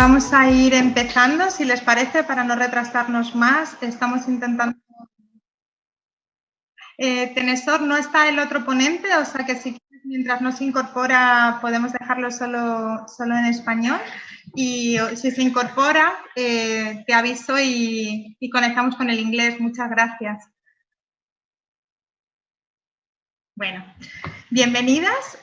Vamos a ir empezando, si les parece, para no retrasarnos más. Estamos intentando... Tenesor, no está el otro ponente, o sea que si quieres, mientras no se incorpora, podemos dejarlo solo en español. Y si se incorpora, te aviso y conectamos con el inglés. Muchas gracias. Bueno, bienvenidas.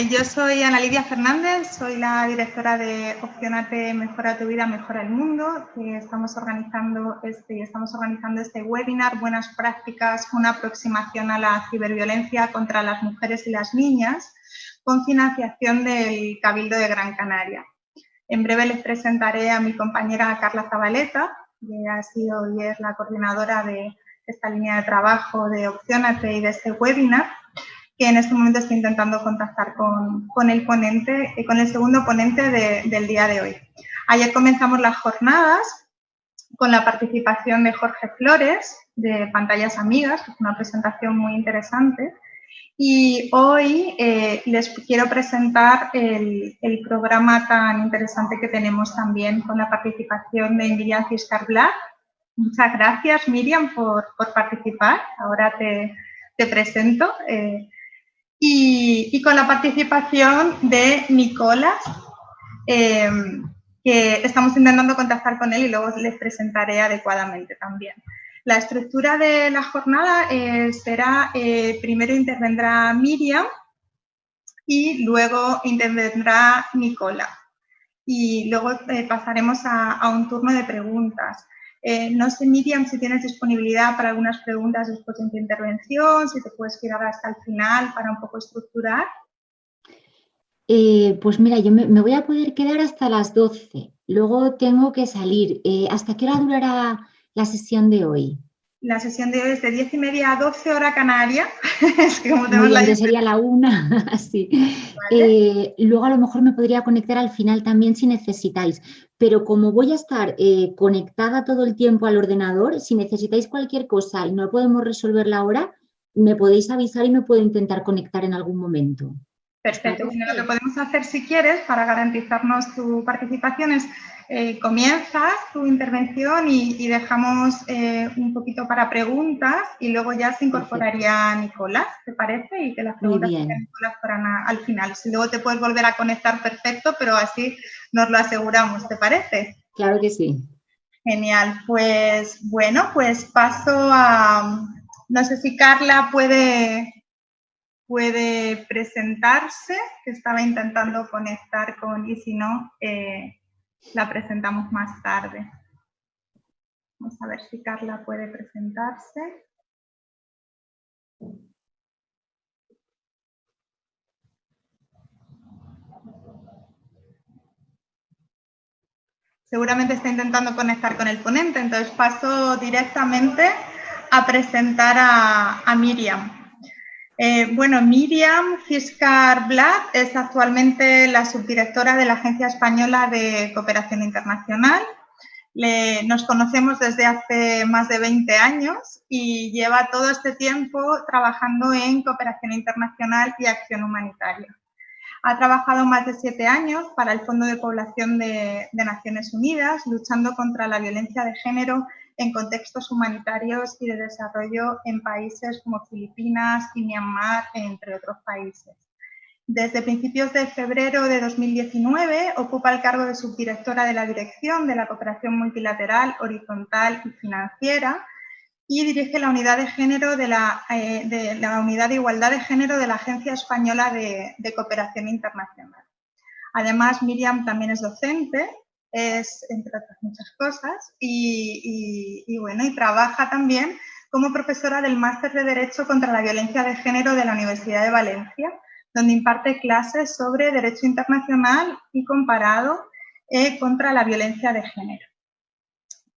Yo soy Ana Lidia Fernández, soy la directora de Opciónate, Mejora tu vida, mejora el mundo. Estamos organizando este webinar, Buenas Prácticas, una aproximación a la ciberviolencia contra las mujeres y las niñas, con financiación del Cabildo de Gran Canaria. En breve les presentaré a mi compañera Carla Zabaleta, que ha sido y es la coordinadora de esta línea de trabajo de Opciónate y de este webinar, que en este momento estoy intentando contactar con el ponente, con el segundo ponente del día de hoy. Ayer comenzamos las jornadas con la participación de Jorge Flores, de Pantallas Amigas, que es una presentación muy interesante. Y hoy les quiero presentar el programa tan interesante que tenemos también con la participación de Miriam Ciscar-Black. Muchas gracias, Miriam, por participar. Ahora te presento. Y con la participación de Nicolás, que estamos intentando contactar con él y luego les presentaré adecuadamente también. La estructura de la jornada será, primero intervendrá Miriam y luego intervendrá Nicolás. Y luego pasaremos a un turno de preguntas. No sé, Miriam, si tienes disponibilidad para algunas preguntas después de tu intervención, si te puedes quedar hasta el final para un poco estructurar. Pues mira, yo me voy a poder quedar hasta las 12. Luego tengo que salir. ¿Hasta qué hora durará la sesión de hoy? La sesión de hoy es de 10:30 a 12 hora canaria. Es que como muy bien, sería la 1, así. ¿Vale? Luego a lo mejor me podría conectar al final también si necesitáis, pero como voy a estar conectada todo el tiempo al ordenador, si necesitáis cualquier cosa y no podemos resolverla ahora, me podéis avisar y me puedo intentar conectar en algún momento. Perfecto. Bueno, lo que podemos hacer, si quieres, para garantizarnos tu participación es comienzas tu intervención y dejamos un poquito para preguntas y luego ya se incorporaría Nicolás, ¿te parece? Y que las preguntas de Nicolás fueran al final. Si luego te puedes volver a conectar, perfecto, pero así nos lo aseguramos, ¿te parece? Claro que sí. Genial. Pues bueno, pues paso a... No sé si Carla puede presentarse, que estaba intentando conectar con, y si no, la presentamos más tarde. Vamos a ver si Carla puede presentarse. Seguramente está intentando conectar con el ponente, entonces paso directamente a presentar a Miriam. Bueno, Miriam Ciscar-Black es actualmente la subdirectora de la Agencia Española de Cooperación Internacional. Nos conocemos desde hace más de 20 años y lleva todo este tiempo trabajando en cooperación internacional y acción humanitaria. Ha trabajado más de 7 años para el Fondo de Población de Naciones Unidas, luchando contra la violencia de género en contextos humanitarios y de desarrollo en países como Filipinas y Myanmar, entre otros países. Desde principios de febrero de 2019 ocupa el cargo de subdirectora de la Dirección de la Cooperación Multilateral, Horizontal y Financiera y dirige la unidad de género de la unidad de igualdad de género de la Agencia Española de Cooperación Internacional. Además, Miriam también es docente, entre otras muchas cosas, y trabaja también como profesora del Máster de Derecho contra la Violencia de Género de la Universidad de Valencia, donde imparte clases sobre Derecho Internacional y comparado contra la violencia de género.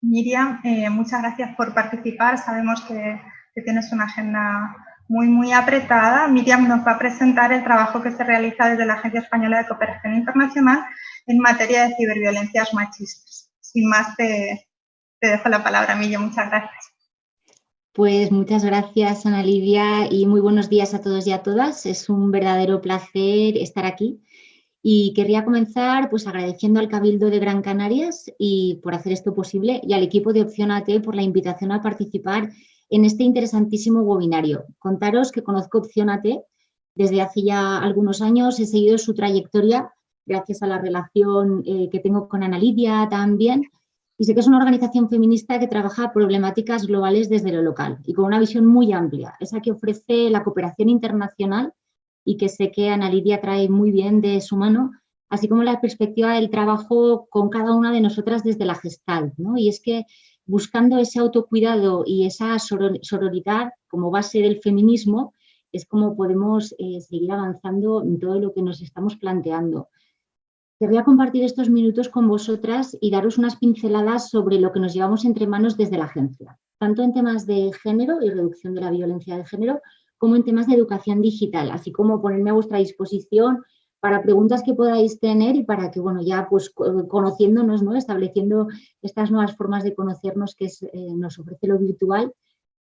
Miriam, muchas gracias por participar. Sabemos que tienes una agenda muy apretada. Miriam nos va a presentar el trabajo que se realiza desde la Agencia Española de Cooperación Internacional en materia de ciberviolencias machistas. Sin más, te dejo la palabra, Miriam. Muchas gracias. Pues muchas gracias, Ana Lidia, y muy buenos días a todos y a todas. Es un verdadero placer estar aquí. Y querría comenzar pues agradeciendo al Cabildo de Gran Canaria y por hacer esto posible y al equipo de Opciónate por la invitación a participar en este interesantísimo webinario. Contaros que conozco Opciónate desde hace ya algunos años, he seguido su trayectoria gracias a la relación que tengo con Ana Lidia también, y sé que es una organización feminista que trabaja problemáticas globales desde lo local y con una visión muy amplia, esa que ofrece la cooperación internacional y que sé que Ana Lidia trae muy bien de su mano, así como la perspectiva del trabajo con cada una de nosotras desde la Gestalt, ¿no? Y es que buscando ese autocuidado y esa sororidad como base del feminismo es como podemos seguir avanzando en todo lo que nos estamos planteando. Querría compartir estos minutos con vosotras y daros unas pinceladas sobre lo que nos llevamos entre manos desde la agencia, tanto en temas de género y reducción de la violencia de género, como en temas de educación digital, así como ponerme a vuestra disposición para preguntas que podáis tener y para que, bueno, ya pues conociéndonos, ¿no? Estableciendo estas nuevas formas de conocernos que nos ofrece lo virtual,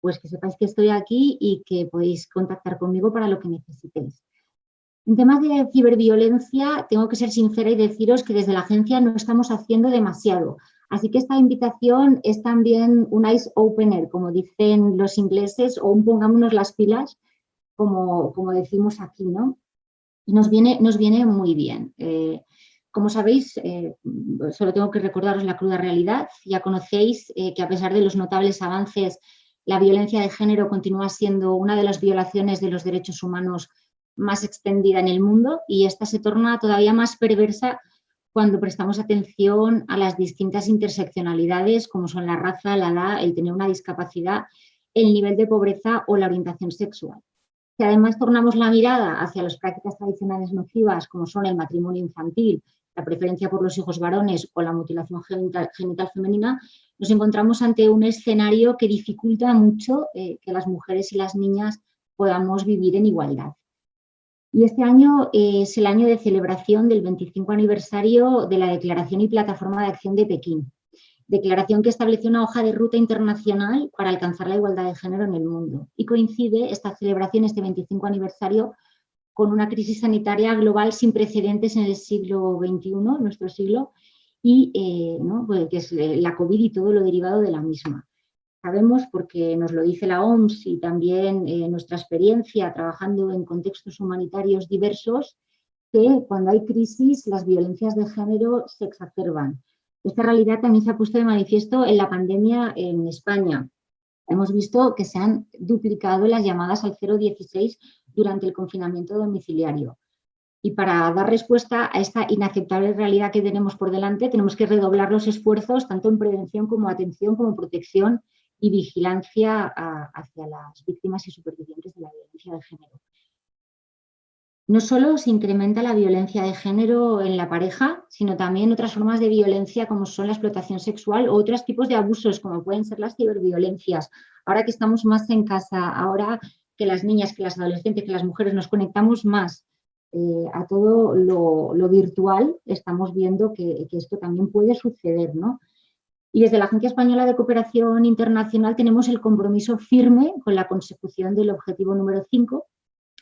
pues que sepáis que estoy aquí y que podéis contactar conmigo para lo que necesitéis. En temas de ciberviolencia, tengo que ser sincera y deciros que desde la agencia no estamos haciendo demasiado. Así que esta invitación es también un eye opener, como dicen los ingleses, o un pongámonos las pilas, como decimos aquí, ¿no? Y nos viene muy bien. Como sabéis, solo tengo que recordaros la cruda realidad. Ya conocéis que a pesar de los notables avances, la violencia de género continúa siendo una de las violaciones de los derechos humanos más extendida en el mundo y esta se torna todavía más perversa cuando prestamos atención a las distintas interseccionalidades como son la raza, la edad, el tener una discapacidad, el nivel de pobreza o la orientación sexual. Si además tornamos la mirada hacia las prácticas tradicionales nocivas como son el matrimonio infantil, la preferencia por los hijos varones o la mutilación genital femenina, nos encontramos ante un escenario que dificulta mucho que las mujeres y las niñas podamos vivir en igualdad. Y este año es el año de celebración del 25 aniversario de la Declaración y Plataforma de Acción de Pekín, declaración que estableció una hoja de ruta internacional para alcanzar la igualdad de género en el mundo. Y coincide esta celebración, este 25 aniversario, con una crisis sanitaria global sin precedentes en el siglo XXI, nuestro siglo, y ¿no? Pues, que es la COVID y todo lo derivado de la misma. Sabemos, porque nos lo dice la OMS y también nuestra experiencia trabajando en contextos humanitarios diversos, que cuando hay crisis las violencias de género se exacerban. Esta realidad también se ha puesto de manifiesto en la pandemia en España. Hemos visto que se han duplicado las llamadas al 016 durante el confinamiento domiciliario. Y para dar respuesta a esta inaceptable realidad que tenemos por delante, tenemos que redoblar los esfuerzos tanto en prevención como atención, como protección y vigilancia hacia las víctimas y supervivientes de la violencia de género. No solo se incrementa la violencia de género en la pareja, sino también otras formas de violencia como son la explotación sexual o otros tipos de abusos como pueden ser las ciberviolencias. Ahora que estamos más en casa, ahora que las niñas, que las adolescentes, que las mujeres nos conectamos más a todo lo virtual, estamos viendo que esto también puede suceder, ¿no? Y desde la Agencia Española de Cooperación Internacional tenemos el compromiso firme con la consecución del objetivo número 5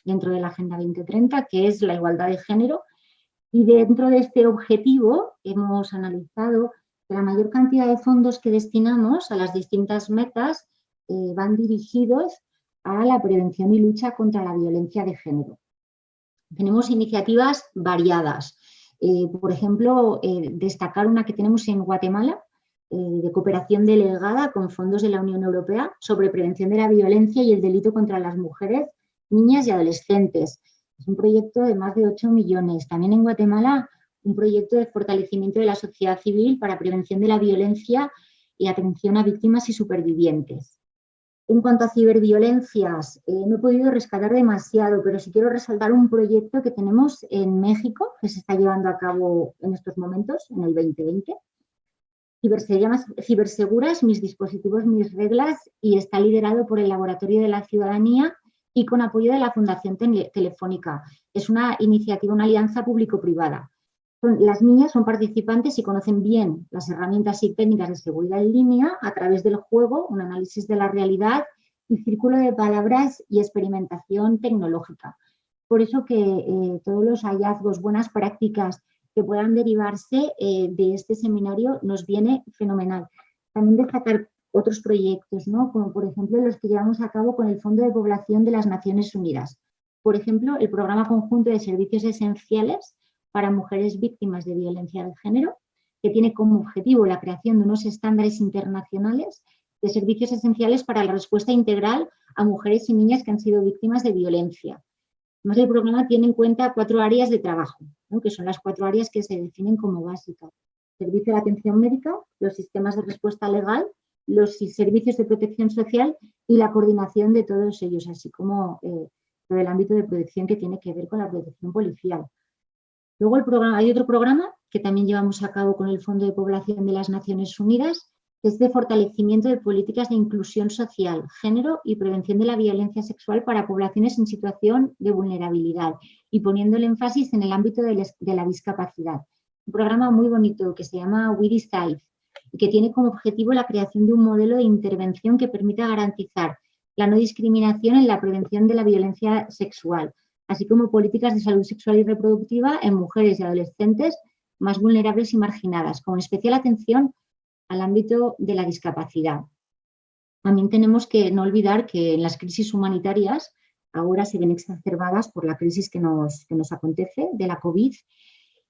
dentro de la Agenda 2030, que es la igualdad de género. Y dentro de este objetivo hemos analizado que la mayor cantidad de fondos que destinamos a las distintas metas van dirigidos a la prevención y lucha contra la violencia de género. Tenemos iniciativas variadas. Por ejemplo, destacar una que tenemos en Guatemala, de cooperación delegada con fondos de la Unión Europea sobre prevención de la violencia y el delito contra las mujeres, niñas y adolescentes. Es un proyecto de más de 8 millones. También en Guatemala, un proyecto de fortalecimiento de la sociedad civil para prevención de la violencia y atención a víctimas y supervivientes. En cuanto a ciberviolencias, no he podido rescatar demasiado, pero sí quiero resaltar un proyecto que tenemos en México, que se está llevando a cabo en estos momentos, en el 2020. Se llama Ciberseguras, mis dispositivos, mis reglas, y está liderado por el Laboratorio de la Ciudadanía y con apoyo de la Fundación Telefónica. Es una iniciativa, una alianza público-privada. Las niñas son participantes y conocen bien las herramientas y técnicas de seguridad en línea a través del juego, un análisis de la realidad y círculo de palabras y experimentación tecnológica. por eso que todos los hallazgos, buenas prácticas que puedan derivarse de este seminario nos viene fenomenal. También destacar otros proyectos, ¿no? Como por ejemplo los que llevamos a cabo con el Fondo de Población de las Naciones Unidas. Por ejemplo, el Programa Conjunto de Servicios Esenciales para Mujeres Víctimas de Violencia de Género, que tiene como objetivo la creación de unos estándares internacionales de servicios esenciales para la respuesta integral a mujeres y niñas que han sido víctimas de violencia. Además, el programa tiene en cuenta 4 áreas de trabajo, ¿no? Que son las 4 áreas que se definen como básicas: servicio de atención médica, los sistemas de respuesta legal, los servicios de protección social y la coordinación de todos ellos, así como todo el ámbito de protección que tiene que ver con la protección policial. Luego hay otro programa que también llevamos a cabo con el Fondo de Población de las Naciones Unidas, que es de fortalecimiento de políticas de inclusión social, género y prevención de la violencia sexual para poblaciones en situación de vulnerabilidad y poniendo el énfasis en el ámbito de la discapacidad. Un programa muy bonito que se llama We Decide y que tiene como objetivo la creación de un modelo de intervención que permita garantizar la no discriminación en la prevención de la violencia sexual, así como políticas de salud sexual y reproductiva en mujeres y adolescentes más vulnerables y marginadas, con especial atención al ámbito de la discapacidad. También tenemos que no olvidar que en las crisis humanitarias ahora se ven exacerbadas por la crisis que nos acontece de la COVID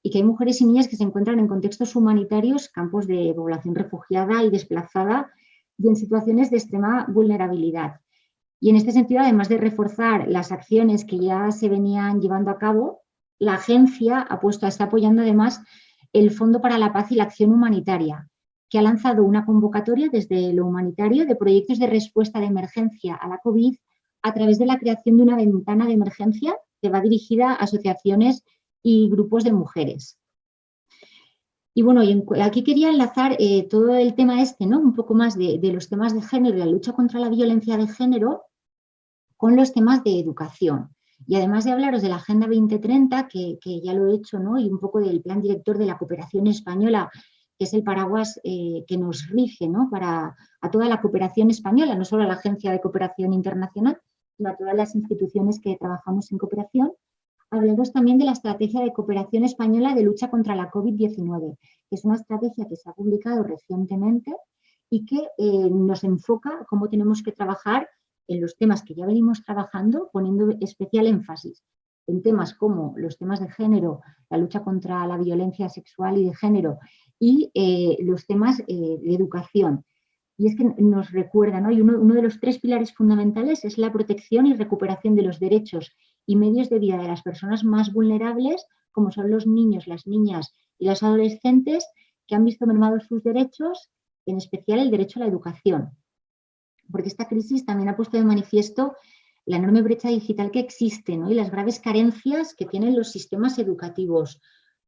y que hay mujeres y niñas que se encuentran en contextos humanitarios, campos de población refugiada y desplazada y en situaciones de extrema vulnerabilidad. Y en este sentido, además de reforzar las acciones que ya se venían llevando a cabo, la agencia está apoyando además el Fondo para la Paz y la Acción Humanitaria, que ha lanzado una convocatoria desde lo humanitario de proyectos de respuesta de emergencia a la COVID a través de la creación de una ventana de emergencia que va dirigida a asociaciones y grupos de mujeres. Y bueno, aquí quería enlazar todo el tema ¿no? Un poco más de los temas de género y la lucha contra la violencia de género con los temas de educación. Y además de hablaros de la Agenda 2030, que ya lo he hecho, ¿no? Y un poco del Plan Director de la Cooperación Española, que es el paraguas que nos rige, ¿no? A toda la cooperación española, no solo a la Agencia de Cooperación Internacional, sino a todas las instituciones que trabajamos en cooperación. Hablaros también de la Estrategia de Cooperación Española de Lucha contra la COVID-19, que es una estrategia que se ha publicado recientemente y que nos enfoca cómo tenemos que trabajar en los temas que ya venimos trabajando, poniendo especial énfasis en temas como los temas de género, la lucha contra la violencia sexual y de género y los temas de educación. Y es que nos recuerda, ¿no? Y uno de los 3 pilares fundamentales es la protección y recuperación de los derechos y medios de vida de las personas más vulnerables, como son los niños, las niñas y los adolescentes que han visto mermados sus derechos, en especial el derecho a la educación. Porque esta crisis también ha puesto de manifiesto la enorme brecha digital que existe, ¿no? Y las graves carencias que tienen los sistemas educativos.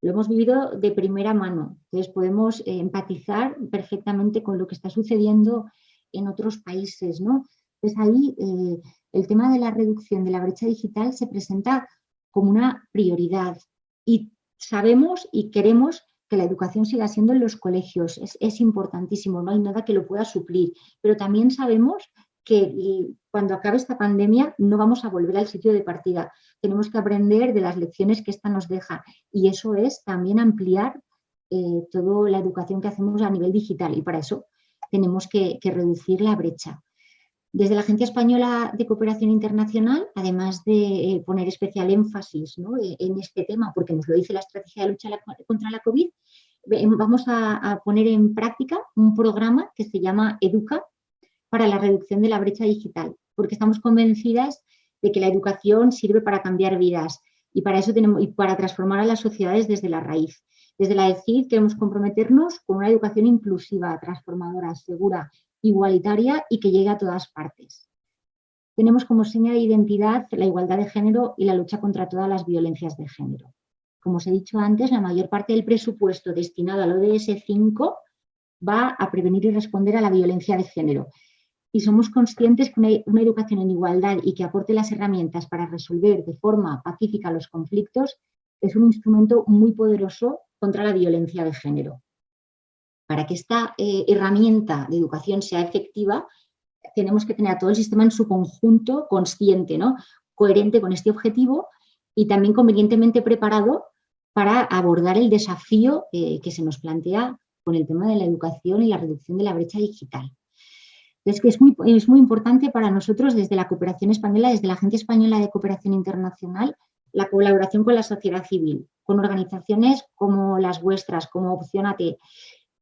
Lo hemos vivido de primera mano, entonces podemos empatizar perfectamente con lo que está sucediendo en otros países, ¿no? Entonces ahí el tema de la reducción de la brecha digital se presenta como una prioridad y sabemos y queremos que la educación siga siendo en los colegios, es importantísimo, no hay nada que lo pueda suplir, pero también sabemos que cuando acabe esta pandemia no vamos a volver al sitio de partida, tenemos que aprender de las lecciones que esta nos deja y eso es también ampliar toda la educación que hacemos a nivel digital y para eso tenemos que reducir la brecha. Desde la Agencia Española de Cooperación Internacional, además de poner especial énfasis, ¿no? en este tema, porque nos lo dice la Estrategia de Lucha contra la COVID, vamos a poner en práctica un programa que se llama Educa para la reducción de la brecha digital, porque estamos convencidas de que la educación sirve para cambiar vidas y para eso y para transformar a las sociedades desde la raíz. Desde la ECID queremos comprometernos con una educación inclusiva, transformadora, segura, igualitaria y que llegue a todas partes. Tenemos como seña de identidad la igualdad de género y la lucha contra todas las violencias de género. Como os he dicho antes, la mayor parte del presupuesto destinado al ODS 5 va a prevenir y responder a la violencia de género. Y somos conscientes que una educación en igualdad y que aporte las herramientas para resolver de forma pacífica los conflictos es un instrumento muy poderoso contra la violencia de género. Para que esta herramienta de educación sea efectiva, tenemos que tener a todo el sistema en su conjunto consciente, ¿no? Coherente con este objetivo y también convenientemente preparado para abordar el desafío que se nos plantea con el tema de la educación y la reducción de la brecha digital. Es que es muy importante para nosotros desde la cooperación española, desde la Agencia Española de Cooperación Internacional, la colaboración con la sociedad civil, con organizaciones como las vuestras, como Opciónate,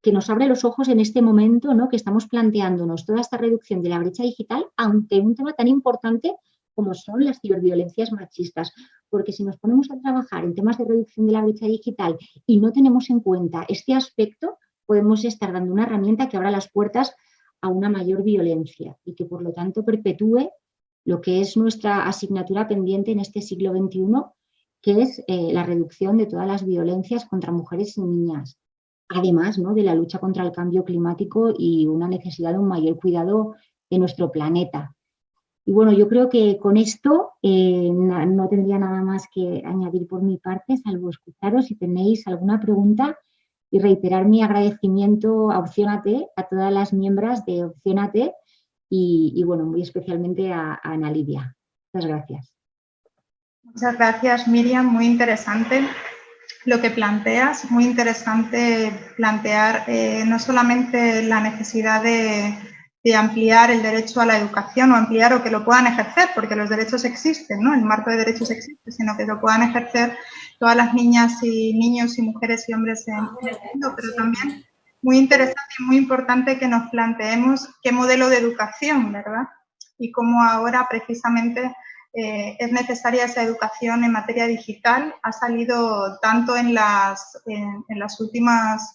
que nos abre los ojos en este momento, ¿no?, que estamos planteándonos toda esta reducción de la brecha digital ante un tema tan importante como son las ciberviolencias machistas. Porque si nos ponemos a trabajar en temas de reducción de la brecha digital y no tenemos en cuenta este aspecto, podemos estar dando una herramienta que abra las puertas a una mayor violencia y que por lo tanto perpetúe lo que es nuestra asignatura pendiente en este siglo XXI, que es la reducción de todas las violencias contra mujeres y niñas. Además, ¿no?, de la lucha contra el cambio climático y una necesidad de un mayor cuidado de nuestro planeta. Y bueno, yo creo que con esto no tendría nada más que añadir por mi parte, salvo escucharos si tenéis alguna pregunta y reiterar mi agradecimiento a Opciónate, a todas las miembros de Opciónate y bueno, muy especialmente a Ana Lidia. Muchas gracias. Muchas gracias, Miriam, muy interesante lo que planteas, muy interesante plantear no solamente la necesidad de ampliar el derecho a la educación o ampliar o que lo puedan ejercer, porque los derechos existen, ¿no?, el marco de derechos existe, sino que lo puedan ejercer todas las niñas y niños y mujeres y hombres en el mundo, pero también muy interesante y muy importante que nos planteemos qué modelo de educación, ¿verdad? Y cómo ahora precisamente es necesaria esa educación en materia digital. Ha salido tanto en las últimas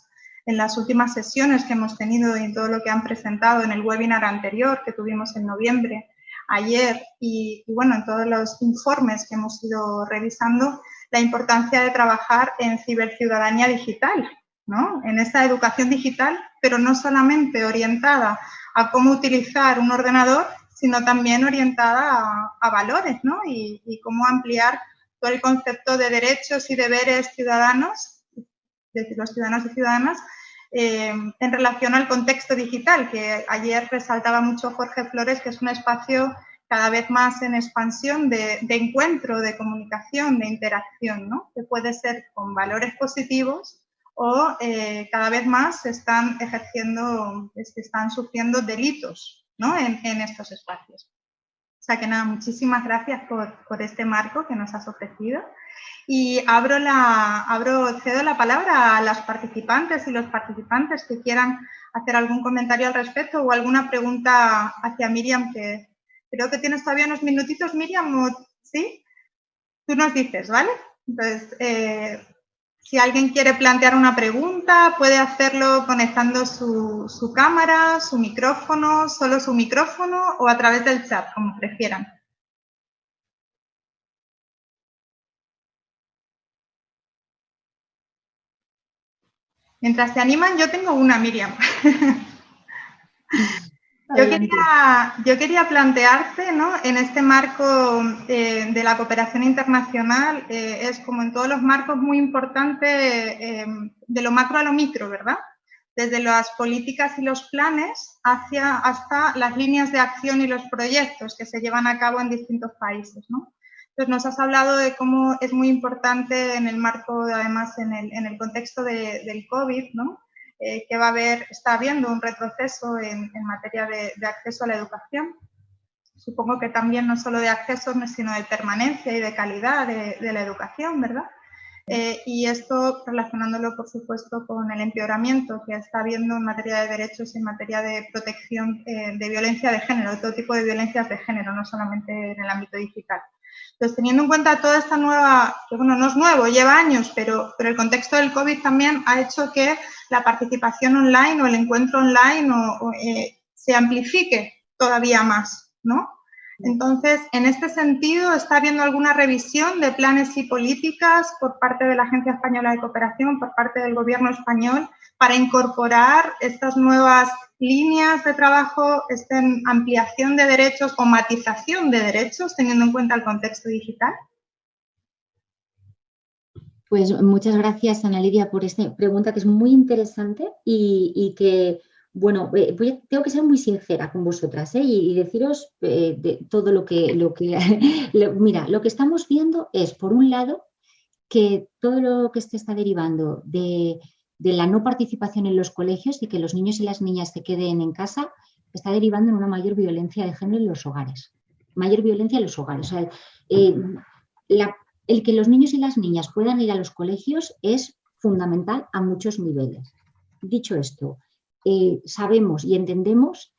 sesiones que hemos tenido y en todo lo que han presentado en el webinar anterior que tuvimos en noviembre, ayer, y bueno, en todos los informes que hemos ido revisando, la importancia de trabajar en ciberciudadanía digital, ¿no?, en esa educación digital, pero no solamente orientada a cómo utilizar un ordenador, sino también orientada a valores, ¿no?, y cómo ampliar todo el concepto de derechos y deberes ciudadanos, de los ciudadanos y ciudadanas, en relación al contexto digital, que ayer resaltaba mucho Jorge Flores, que es un espacio cada vez más en expansión de encuentro, de comunicación, de interacción, ¿no?, que puede ser con valores positivos o cada vez más se están sufriendo delitos, ¿no?, en estos espacios. O sea que nada, muchísimas gracias por este marco que nos has ofrecido. Y cedo la palabra a las participantes y los participantes que quieran hacer algún comentario al respecto o alguna pregunta hacia Miriam, que creo que tienes todavía unos minutitos, Miriam, ¿sí? Tú nos dices, ¿vale? Entonces, si alguien quiere plantear una pregunta, puede hacerlo conectando su cámara, su micrófono, solo su micrófono o a través del chat, como prefieran. Mientras se animan, yo tengo una, Miriam. Yo quería plantearte, ¿no?, en este marco de la cooperación internacional, es como en todos los marcos muy importante de lo macro a lo micro, ¿verdad? Desde las políticas y los planes hasta las líneas de acción y los proyectos que se llevan a cabo en distintos países, ¿no? Entonces, nos has hablado de cómo es muy importante en el marco, además, en el contexto del COVID, ¿no?, que está habiendo un retroceso en materia de acceso a la educación. Supongo que también no solo de acceso, sino de permanencia y de calidad de la educación, ¿verdad? Y esto relacionándolo, por supuesto, con el empeoramiento que está habiendo en materia de derechos y en materia de protección de violencia de género, de todo tipo de violencias de género, no solamente en el ámbito digital. Entonces, teniendo en cuenta toda esta nueva, que bueno, no es nuevo, lleva años, pero el contexto del COVID también ha hecho que la participación online o el encuentro online se amplifique todavía más, ¿no? Entonces, en este sentido, ¿está habiendo alguna revisión de planes y políticas por parte de la Agencia Española de Cooperación, por parte del Gobierno español, para incorporar estas nuevas líneas de trabajo, esta ampliación de derechos o matización de derechos, teniendo en cuenta el contexto digital? Pues muchas gracias, Ana Lidia, por esta pregunta que es muy interesante y que Bueno, tengo que ser muy sincera con vosotras, y deciros de todo lo que mira, lo que estamos viendo es, por un lado, que todo lo que se está derivando de la no participación en los colegios y que los niños y las niñas se queden en casa, está derivando en una mayor violencia de género en los hogares. Mayor violencia en los hogares. O sea, el que los niños y las niñas puedan ir a los colegios es fundamental a muchos niveles. Dicho esto, sabemos y entendemos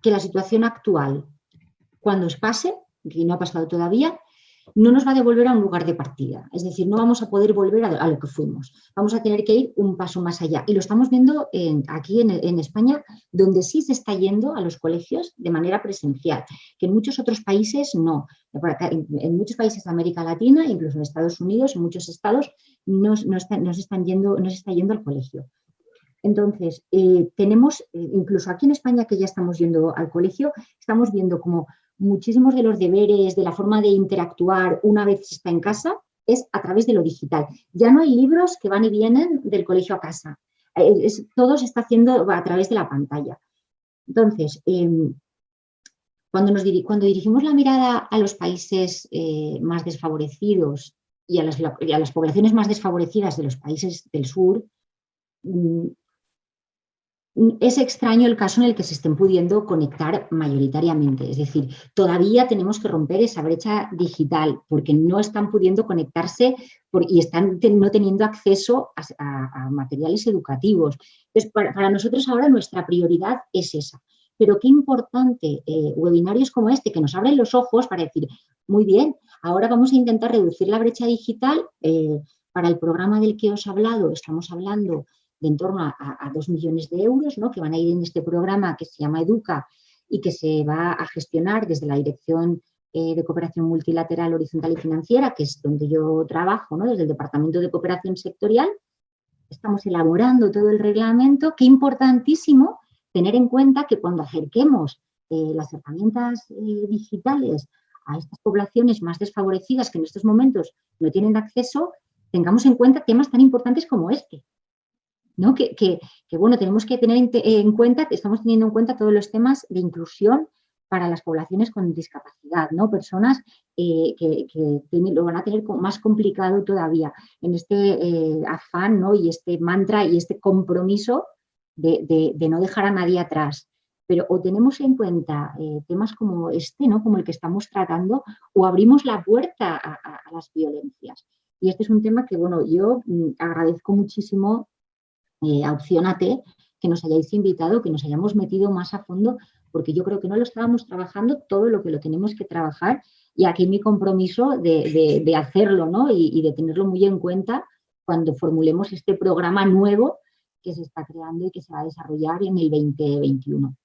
que la situación actual, cuando os pase, y no ha pasado todavía, no nos va a devolver a un lugar de partida. Es decir, no vamos a poder volver a lo que fuimos. Vamos a tener que ir un paso más allá. Y lo estamos viendo aquí en España, donde sí se está yendo a los colegios de manera presencial, que en muchos otros países no. En muchos países de América Latina, incluso en Estados Unidos, en muchos estados, no se está yendo al colegio. Entonces, tenemos, incluso aquí en España, que ya estamos yendo al colegio, estamos viendo como muchísimos de los deberes, de la forma de interactuar una vez se está en casa, es a través de lo digital. Ya no hay libros que van y vienen del colegio a casa. Todo se está haciendo a través de la pantalla. Entonces, cuando dirigimos la mirada a los países más desfavorecidos y a las poblaciones más desfavorecidas de los países del sur, es extraño el caso en el que se estén pudiendo conectar mayoritariamente. Es decir, todavía tenemos que romper esa brecha digital porque no están pudiendo conectarse y están no teniendo acceso a materiales educativos. Entonces, para nosotros ahora nuestra prioridad es esa. Pero qué importante webinarios como este que nos abren los ojos para decir, muy bien, ahora vamos a intentar reducir la brecha digital. Para el programa del que os he hablado, estamos hablando de en torno a 2 millones de euros, ¿no?, que van a ir en este programa que se llama Educa y que se va a gestionar desde la Dirección de Cooperación Multilateral, Horizontal y Financiera, que es donde yo trabajo, ¿no?, desde el Departamento de Cooperación Sectorial. Estamos elaborando todo el reglamento. Qué importantísimo tener en cuenta que cuando acerquemos las herramientas digitales a estas poblaciones más desfavorecidas que en estos momentos no tienen acceso, tengamos en cuenta temas tan importantes como este, ¿no? Que bueno, tenemos que tener en cuenta, estamos teniendo en cuenta todos los temas de inclusión para las poblaciones con discapacidad, ¿no? Personas que lo van a tener más complicado todavía en este afán, ¿no?, y este mantra y este compromiso de no dejar a nadie atrás. Pero o tenemos en cuenta temas como este, ¿no?, como el que estamos tratando, o abrimos la puerta a las violencias. Y este es un tema que, bueno, yo agradezco muchísimo a Opciónate, que nos hayáis invitado, que nos hayamos metido más a fondo, porque yo creo que no lo estábamos trabajando todo lo que lo tenemos que trabajar, y aquí mi compromiso de hacerlo, ¿no?, y de tenerlo muy en cuenta cuando formulemos este programa nuevo que se está creando y que se va a desarrollar en el 2021.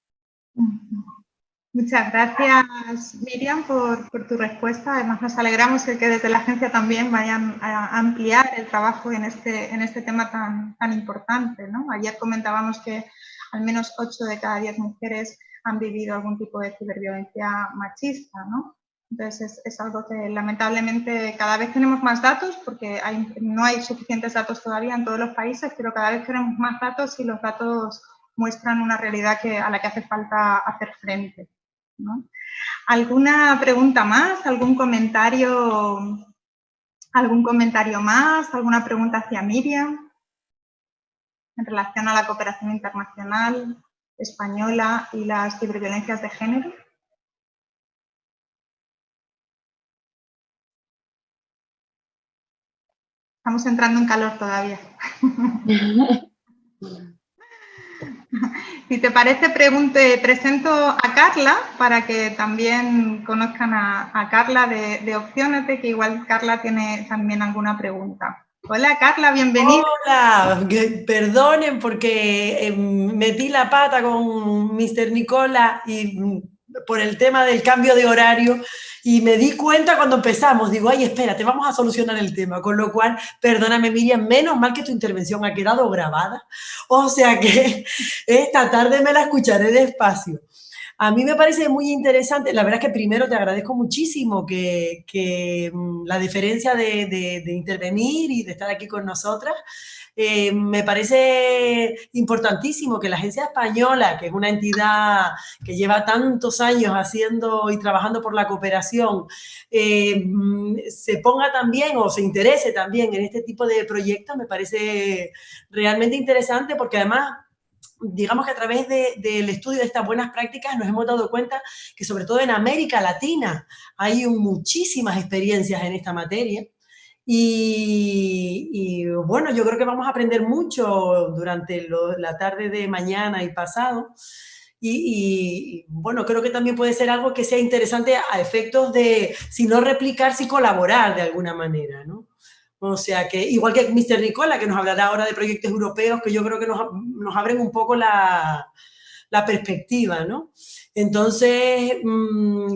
Muchas gracias, Miriam, por tu respuesta. Además, nos alegramos de que desde la agencia también vayan a ampliar el trabajo en este tema tan importante, ¿no? Ayer comentábamos que al menos 8 de cada 10 mujeres han vivido algún tipo de ciberviolencia machista, ¿no? Entonces, es algo que lamentablemente cada vez tenemos más datos, porque no hay suficientes datos todavía en todos los países, pero cada vez tenemos más datos y los datos muestran una realidad a la que hace falta hacer frente, ¿no? ¿Alguna pregunta más? ¿Algún comentario más? ¿Alguna pregunta hacia Miriam en relación a la cooperación internacional española y las ciberviolencias de género? Estamos entrando en calor todavía. Si te parece, presento a Carla para que también conozcan a Carla de Opciónate, que igual Carla tiene también alguna pregunta. Hola Carla, bienvenida. Hola, perdonen porque metí la pata con Mr. Nicola y por el tema del cambio de horario, y me di cuenta cuando empezamos, digo, ay, espérate, vamos a solucionar el tema, con lo cual, perdóname Miriam, menos mal que tu intervención ha quedado grabada, o sea que esta tarde me la escucharé despacio. A mí me parece muy interesante, la verdad es que primero te agradezco muchísimo que la deferencia de intervenir y de estar aquí con nosotras. Me parece importantísimo que la Agencia Española, que es una entidad que lleva tantos años haciendo y trabajando por la cooperación, se ponga también o se interese también en este tipo de proyectos. Me parece realmente interesante porque además, digamos que a través del estudio de estas buenas prácticas nos hemos dado cuenta que sobre todo en América Latina hay muchísimas experiencias en esta materia. Y bueno, yo creo que vamos a aprender mucho durante la tarde de mañana y pasado. Y bueno, creo que también puede ser algo que sea interesante a efectos de, si no replicar, sí colaborar de alguna manera, ¿no? O sea que, igual que Mr. Nicola, que nos hablará ahora de proyectos europeos, que yo creo que nos abren un poco la perspectiva, ¿no? Entonces,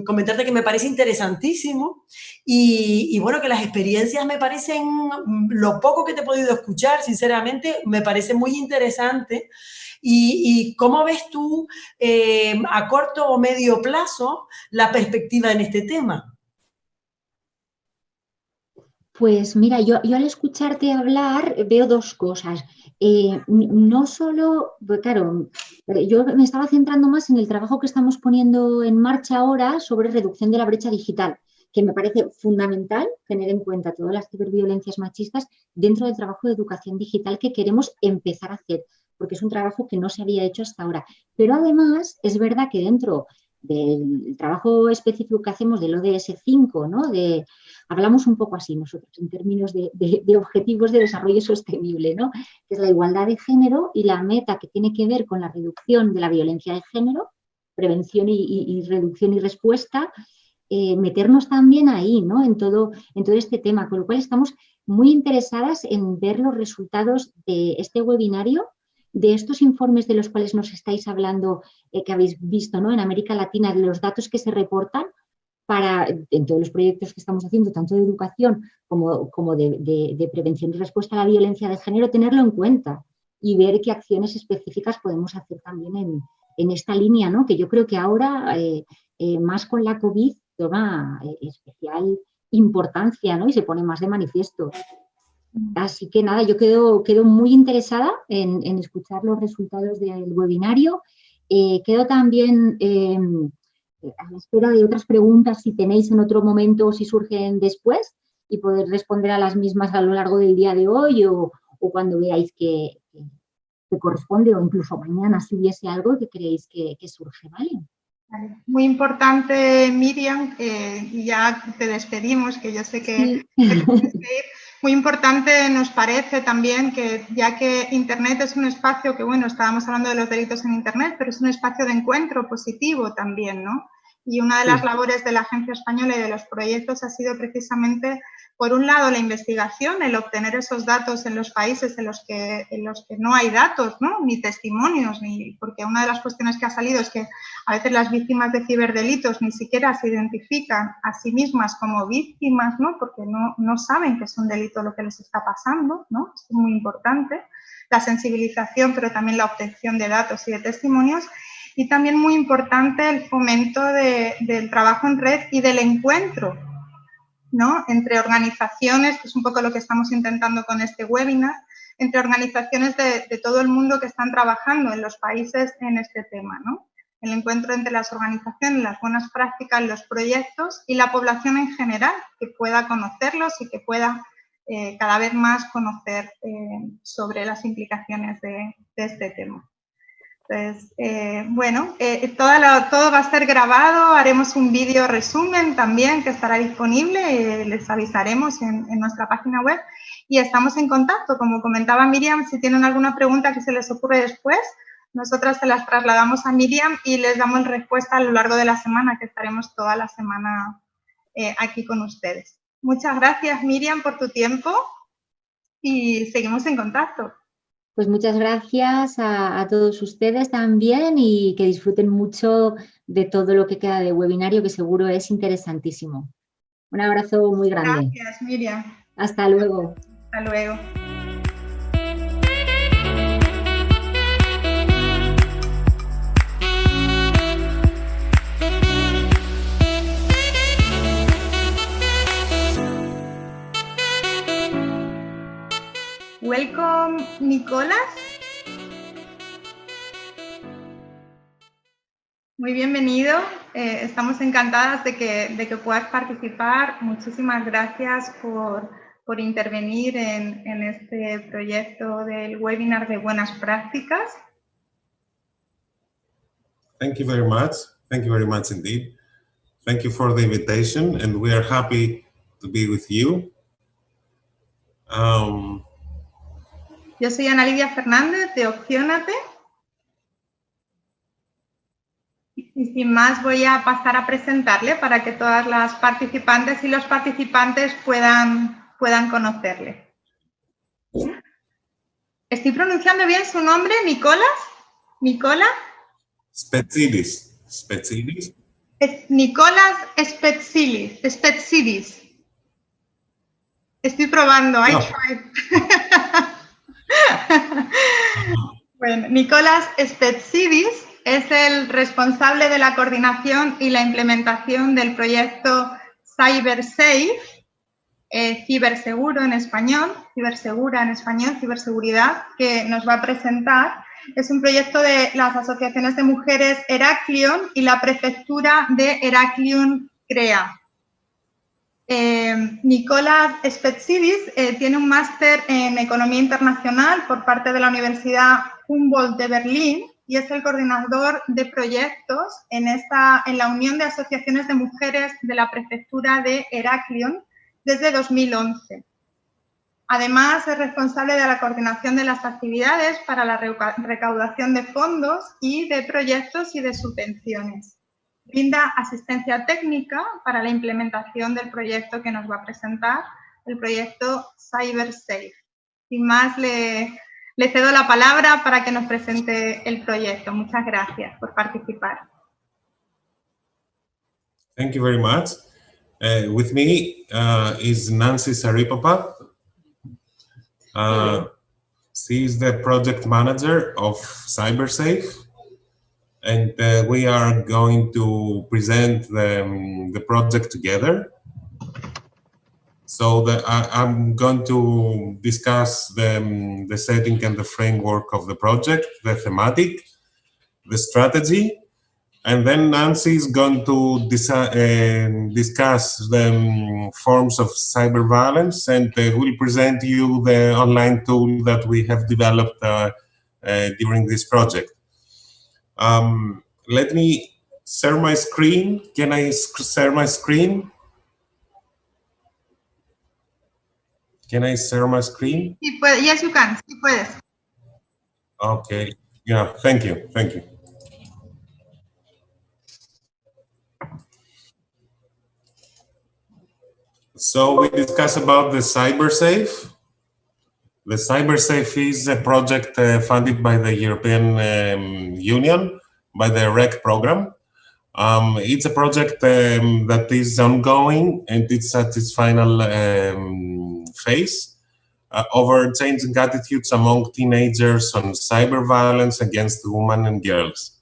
comentarte que me parece interesantísimo y bueno, que las experiencias me parecen, lo poco que te he podido escuchar, sinceramente, me parece muy interesante. ¿Y cómo ves tú a corto o medio plazo la perspectiva en este tema? Pues mira, yo al escucharte hablar veo dos cosas. No solo, pues claro, yo me estaba centrando más en el trabajo que estamos poniendo en marcha ahora sobre reducción de la brecha digital, que me parece fundamental tener en cuenta todas las ciberviolencias machistas dentro del trabajo de educación digital que queremos empezar a hacer, porque es un trabajo que no se había hecho hasta ahora. Pero además es verdad que dentro del trabajo específico que hacemos del ODS 5, ¿no? Hablamos un poco así nosotros en términos de objetivos de desarrollo sostenible, ¿no? Que es la igualdad de género y la meta que tiene que ver con la reducción de la violencia de género, prevención y reducción y respuesta, meternos también ahí, ¿no? En todo este tema, con lo cual estamos muy interesadas en ver los resultados de este webinario, de estos informes de los cuales nos estáis hablando, que habéis visto, ¿no? En América Latina, de los datos que se reportan, en todos los proyectos que estamos haciendo, tanto de educación como de prevención y respuesta a la violencia de género, tenerlo en cuenta y ver qué acciones específicas podemos hacer también en esta línea, ¿no? Que yo creo que ahora, más con la COVID, toma especial importancia, ¿no? Y se pone más de manifiesto. Así que nada, yo quedo muy interesada en escuchar los resultados del webinario. Quedo también a la espera de otras preguntas si tenéis en otro momento o si surgen después y poder responder a las mismas a lo largo del día de hoy o cuando veáis que corresponde, o incluso mañana si hubiese algo que creéis que surge, ¿vale? Muy importante, Miriam, y ya te despedimos, que yo sé que sí. tienes que ir. Muy importante nos parece también que, ya que Internet es un espacio que, bueno, estábamos hablando de los delitos en Internet, pero es un espacio de encuentro positivo también, ¿no? Y una de las labores de la Agencia Española y de los proyectos ha sido precisamente, por un lado, la investigación, el obtener esos datos en los países en los que no hay datos, ¿no? Ni testimonios, porque una de las cuestiones que ha salido es que a veces las víctimas de ciberdelitos ni siquiera se identifican a sí mismas como víctimas, ¿no? Porque no saben que es un delito lo que les está pasando, ¿no? Esto es muy importante. La sensibilización, pero también la obtención de datos y de testimonios. Y también muy importante el fomento del trabajo en red y del encuentro, ¿no? Entre organizaciones, que es un poco lo que estamos intentando con este webinar, entre organizaciones de todo el mundo que están trabajando en los países en este tema, ¿no? El encuentro entre las organizaciones, las buenas prácticas, los proyectos y la población en general, que pueda conocerlos y que pueda cada vez más conocer sobre las implicaciones de este tema. Entonces, bueno, todo va a ser grabado, haremos un vídeo resumen también que estará disponible, les avisaremos en nuestra página web y estamos en contacto. Como comentaba Miriam, si tienen alguna pregunta que se les ocurre después, nosotras se las trasladamos a Miriam y les damos respuesta a lo largo de la semana, que estaremos toda la semana aquí con ustedes. Muchas gracias, Miriam, por tu tiempo y seguimos en contacto. Pues muchas gracias a todos ustedes también y que disfruten mucho de todo lo que queda de webinario, que seguro es interesantísimo. Un abrazo muy grande. Gracias, Miriam. Hasta luego. Hasta luego. welcome, Nicolás. Muy bienvenido. Estamos encantadas de que puedas participar. Muchísimas gracias por intervenir en este proyecto del webinar de Buenas Prácticas. Thank you very much. Thank you very much indeed. Thank you for the invitation, and we are happy to be with you. Yo soy Ana Lidia Fernández de Opciónate. Y sin más voy a pasar a presentarle para que todas las participantes y los participantes puedan conocerle. ¿Estoy pronunciando bien su nombre, Nicolás? ¿Nicola? Spetsidis. Spetsidis. Nicolás Spetsidis. Estoy probando. No. Bueno, Nicolás Spetsidis es el responsable de la coordinación y la implementación del proyecto CyberSafe, ciberseguro en español, cibersegura en español, ciberseguridad, que nos va a presentar. Es un proyecto de las asociaciones de mujeres Heraklion y la prefectura de Heraklion CREA. Nicolás Spetsidis tiene un máster en Economía Internacional por parte de la Universidad Humboldt de Berlín y es el coordinador de proyectos en la Unión de Asociaciones de Mujeres de la prefectura de Heraklion desde 2011. Además, es responsable de la coordinación de las actividades para la recaudación de fondos y de proyectos y de subvenciones. Brinda asistencia técnica para la implementación del proyecto que nos va a presentar, el proyecto CyberSafe. Sin más, le cedo la palabra para que nos presente el proyecto. Muchas gracias por participar. Thank you very much. With me is Nancy Saripapa. She is the project manager of CyberSafe, and we are going to present the project together. So I'm going to discuss the setting and the framework of the project, the thematic, the strategy, and then Nancy is going to discuss the forms of cyber violence, and will present you the online tool that we have developed during this project. Let me share my screen. Can I share my screen? Can I share my screen? Yes, you can. Sí puedes. Okay. Yeah, thank you. Thank you. So we discuss about the CyberSafe. The CyberSafe is a project funded by the European Union, by the REC program. It's a project that is ongoing and it's at its final phase over changing attitudes among teenagers on cyber violence against women and girls.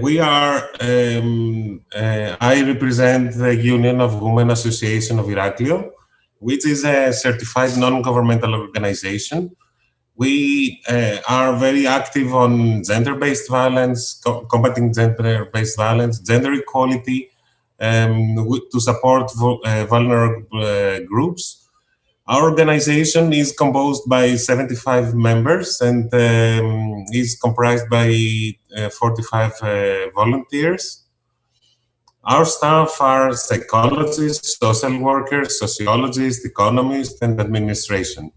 We are, I represent the Union of Women Association of Heraklion, which is a certified non-governmental organization. We are very active on gender-based violence, combating gender-based violence, gender equality, to support vulnerable groups. Our organization is composed by 75 members and is comprised by 45 volunteers. Our staff are psychologists, social workers, sociologists, economists, and administration.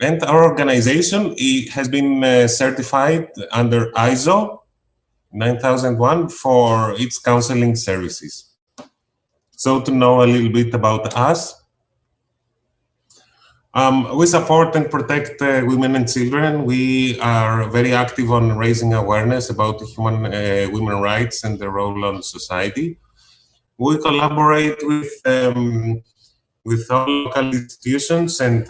And our organization has been certified under ISO 9001 for its counseling services. So to know a little bit about us, we support and protect women and children. We are very active on raising awareness about women rights and their role in society. We collaborate with all local institutions and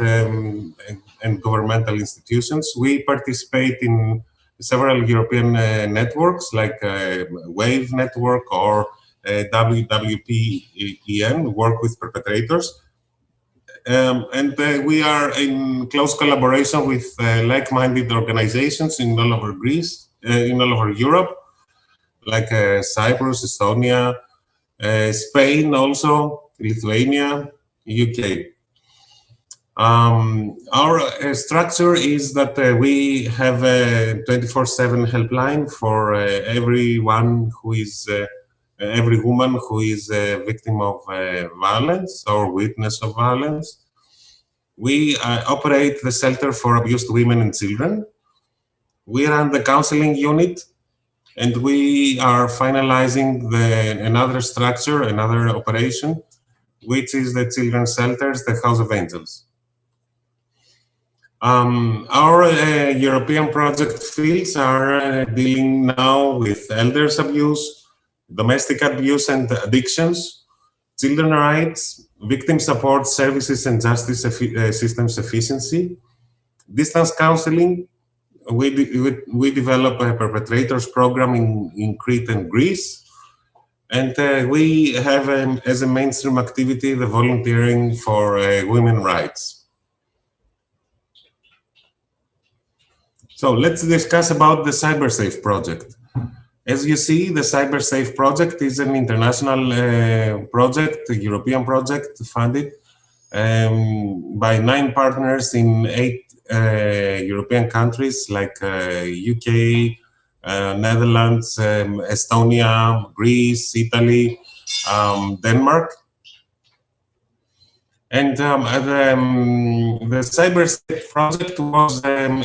governmental institutions. We participate in several European networks like WAVE network or WWPEN, work with perpetrators. We are in close collaboration with like-minded organizations in all over Greece, in all over Europe, like Cyprus, Estonia, Spain also, Lithuania, UK. Our structure is that we have a 24/7 helpline for everyone who is, every woman who is a victim of violence or witness of violence. We operate the shelter for abused women and children. We run the counseling unit, and we are finalizing another structure, another operation, which is the children's shelters, the House of Angels. Our European project fields are dealing now with elders abuse, domestic abuse and addictions, children rights, victim support services and justice systems efficiency, distance counseling. We develop a perpetrators program in Crete and Greece. And we have as a mainstream activity the volunteering for women's rights. So let's discuss about the CyberSafe project. As you see, the CyberSafe project is an international project, a European project funded by 9 partners in 8 European countries like UK, Netherlands, Estonia, Greece, Italy, Denmark. And the CyberSafe project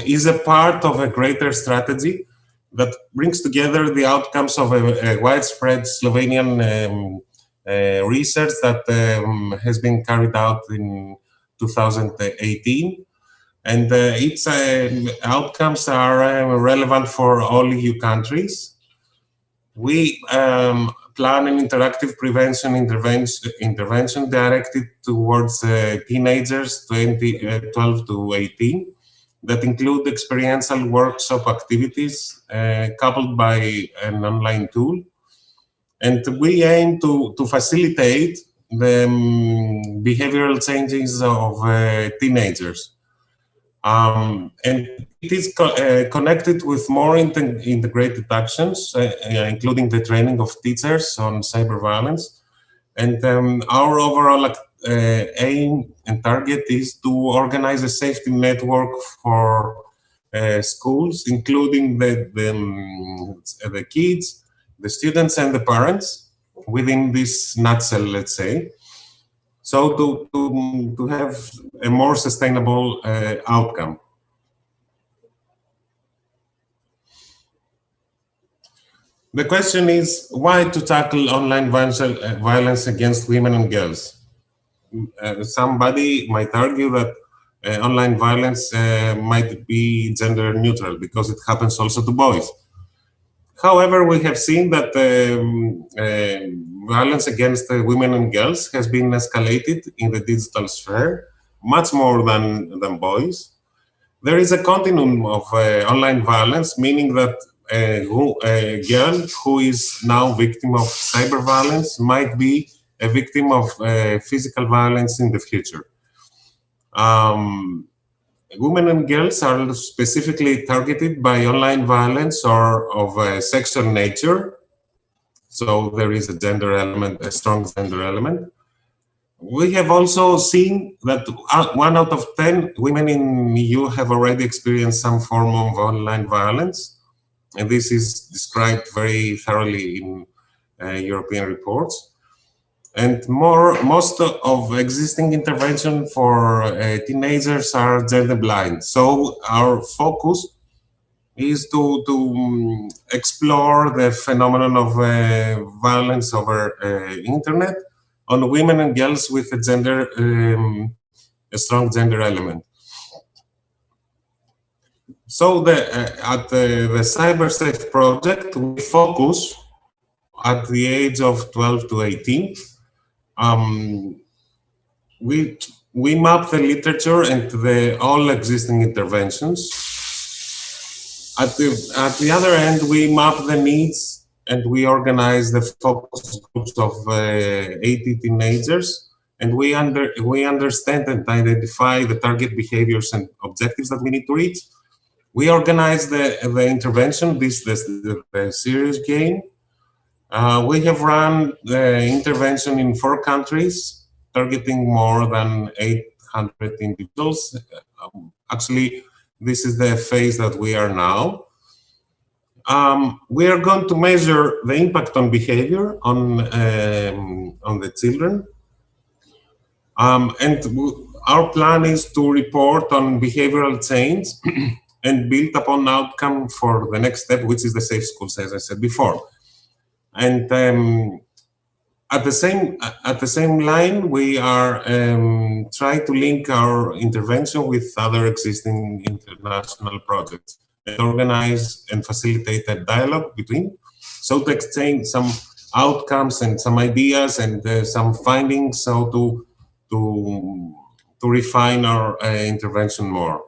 is a part of a greater strategy that brings together the outcomes of a widespread Slovenian research that has been carried out in 2018. And its outcomes are relevant for all EU countries. We plan an interactive prevention intervention directed towards teenagers 12 to 18 that include experiential workshop activities coupled by an online tool. And we aim to facilitate the behavioral changes of teenagers. And it is connected with more integrated actions, including the training of teachers on cyber violence. And our overall aim and target is to organize a safety network for schools, including the kids, the students, and the parents within this nutshell, let's say. So to have a more sustainable outcome. The question is why to tackle online violence against women and girls. Somebody might argue that online violence might be gender neutral because it happens also to boys. However, we have seen that violence against women and girls has been escalated in the digital sphere much more than boys. There is a continuum of online violence, meaning that a girl who is now victim of cyber violence might be a victim of physical violence in the future. Women and girls are specifically targeted by online violence or of a sexual nature. So there is a gender element, a strong gender element. We have also seen that 1 out of 10 women in EU have already experienced some form of online violence. And this is described very thoroughly in European reports. And most of existing intervention for teenagers are gender blind. So our focus is to explore the phenomenon of violence over internet on women and girls with a strong gender element. So at the CyberSafe project, we focus at the age of 12 to 18. We map the literature and all existing interventions. At the other end, we map the needs and we organize the focus groups of 80 teenagers and we understand and identify the target behaviors and objectives that we need to reach. We organize the intervention, the serious game. We have run the intervention in 4 countries, targeting more than 800 individuals. Actually, this is the phase that we are now. We are going to measure the impact on behavior on the children. And our plan is to report on behavioral change and build upon outcome for the next step, which is the safe schools, as I said before. And at the same line, we are trying to link our intervention with other existing international projects and organize and facilitate a dialogue between, so to exchange some outcomes and some ideas and some findings, so to refine our intervention more.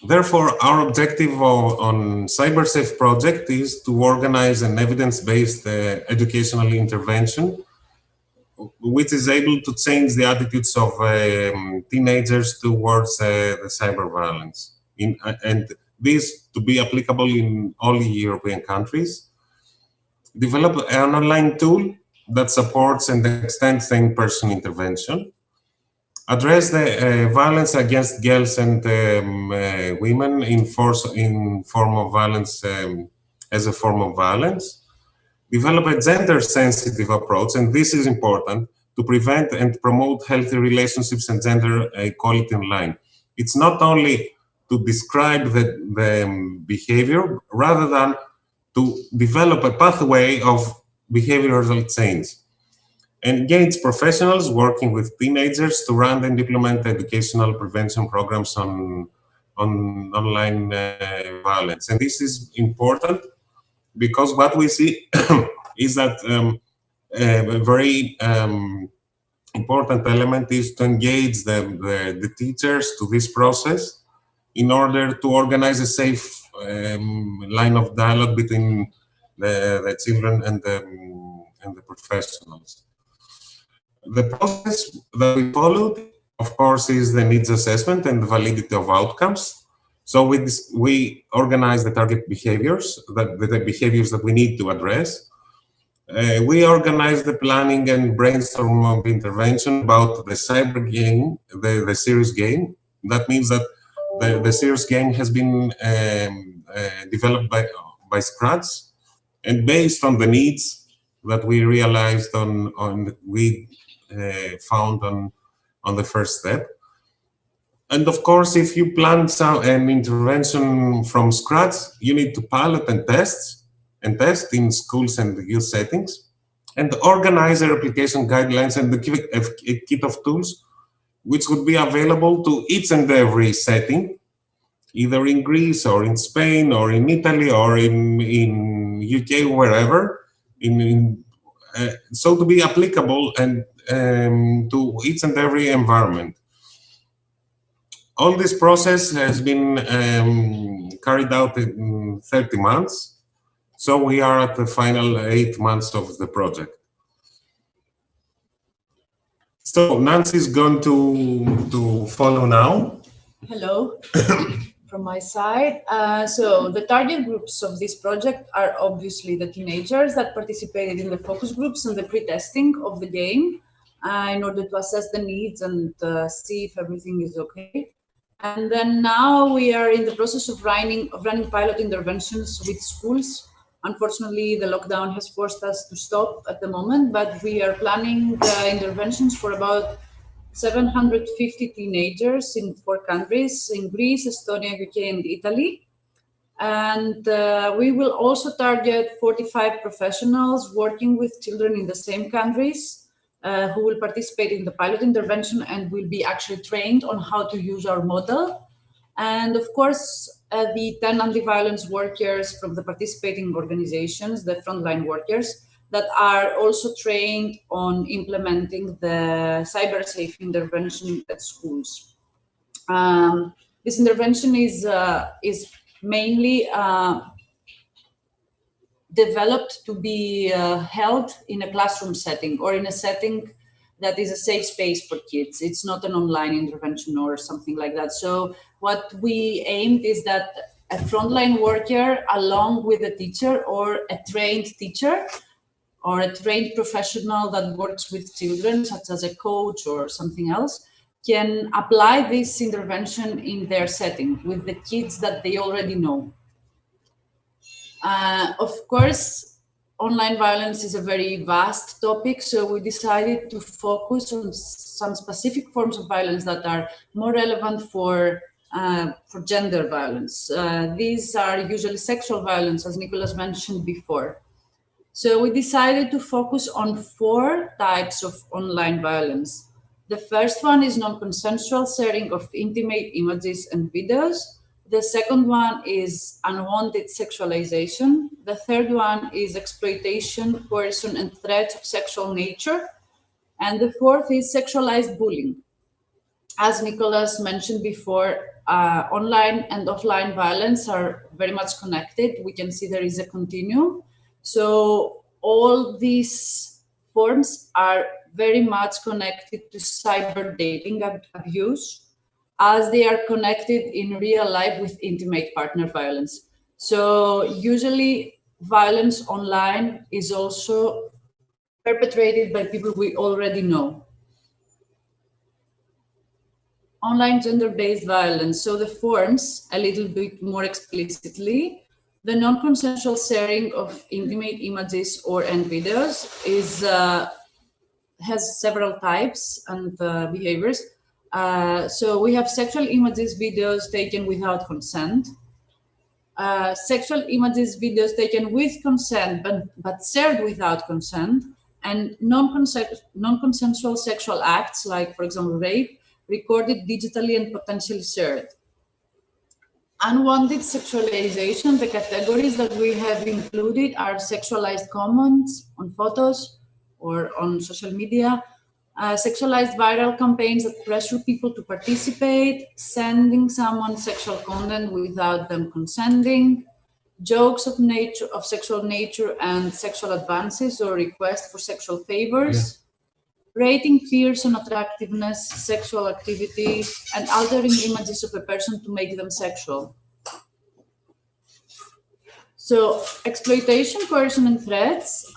Therefore, our objective on CyberSafe project is to organize an evidence-based educational intervention, which is able to change the attitudes of teenagers towards the cyber violence. And this to be applicable in all European countries. Develop an online tool that supports and extends the in-person intervention. Address the violence against girls and women in form of violence as a form of violence. Develop a gender-sensitive approach, and this is important, to prevent and promote healthy relationships and gender equality online. It's not only to describe the behavior, rather than to develop a pathway of behavioral change. Engage professionals working with teenagers to run and implement educational prevention programs on online violence. And this is important because what we see is that a very important element is to engage the teachers to this process in order to organize a safe line of dialogue between the children and the professionals. The process that we followed, of course, is the needs assessment and the validity of outcomes. So we organize the target behaviors, the behaviors that we need to address. We organize the planning and brainstorm of intervention about the cyber game, the serious game. That means that the serious game has been developed by scratch, and based on the needs that we realized found on the first step. And of course, if you plan an intervention from scratch, you need to pilot and test in schools and youth settings, and organize a replication guidelines and a kit of tools which would be available to each and every setting, either in Greece or in Spain or in Italy or in UK, wherever, so to be applicable and to each and every environment. All this process has been carried out in 30 months. So we are at the final 8 months of the project. So Nancy is going to follow now. Hello. From my side. So the target groups of this project are obviously the teenagers that participated in the focus groups and the pre-testing of the game in order to assess the needs and see if everything is okay. And then now we are in the process of running pilot interventions with schools. Unfortunately, the lockdown has forced us to stop at the moment, but we are planning the interventions for about 750 teenagers in 4 countries, in Greece, Estonia, UK, and Italy. And we will also target 45 professionals working with children in the same countries who will participate in the pilot intervention and will be actually trained on how to use our model. And of course, the 10 anti-violence workers from the participating organizations, the frontline workers, that are also trained on implementing the cyber-safe intervention at schools. This intervention is mainly developed to be held in a classroom setting or in a setting that is a safe space for kids. It's not an online intervention or something like that. So what we aimed is that a frontline worker, along with a teacher or a trained teacher or a trained professional that works with children, such as a coach or something else, can apply this intervention in their setting with the kids that they already know. Of course, online violence is a very vast topic, so we decided to focus on some specific forms of violence that are more relevant for gender violence. These are usually sexual violence, as Nicholas mentioned before. So we decided to focus on 4 types of online violence. The first one is non-consensual sharing of intimate images and videos. The second one is unwanted sexualization. The third one is exploitation, coercion, and threats of sexual nature. And the fourth is sexualized bullying. As Nicholas mentioned before, online and offline violence are very much connected. We can see there is a continuum. So all these forms are very much connected to cyber dating abuse, as they are connected in real life with intimate partner violence. So usually violence online is also perpetrated by people we already know. Online gender-based violence. So the forms, a little bit more explicitly, the non-consensual sharing of intimate images and videos has several types and behaviors. So we have sexual images, videos taken without consent, sexual images, videos taken with consent but shared without consent, and non-consensual sexual acts, like, for example, rape, recorded digitally and potentially shared. Unwanted sexualization, the categories that we have included are sexualized comments on photos or on social media, sexualized viral campaigns that pressure people to participate, sending someone sexual content without them consenting, jokes of sexual nature and sexual advances or requests for sexual favors, rating peers on attractiveness, sexual activity, and altering images of a person to make them sexual. So exploitation, coercion, and threats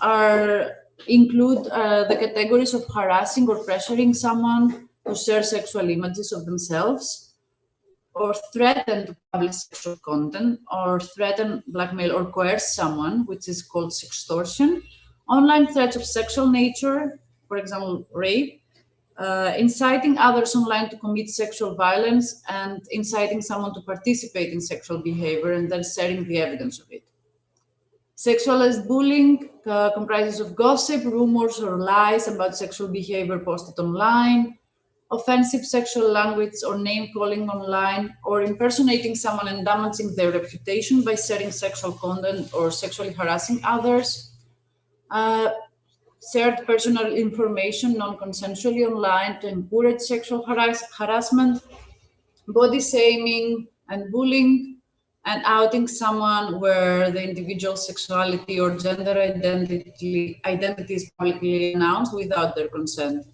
include the categories of harassing or pressuring someone to share sexual images of themselves, or threaten to publish sexual content, or threaten, blackmail, or coerce someone, which is called sextortion. Online threats of sexual nature, for example, rape, inciting others online to commit sexual violence, and inciting someone to participate in sexual behavior and then sharing the evidence of it. Sexualized bullying comprises of gossip, rumors, or lies about sexual behavior posted online, offensive sexual language or name-calling online, or impersonating someone and damaging their reputation by sharing sexual content or sexually harassing others. Shared personal information non-consensually online to encourage sexual harassment, body shaming and bullying, and outing someone where the individual's sexuality or gender identity is publicly announced without their consent.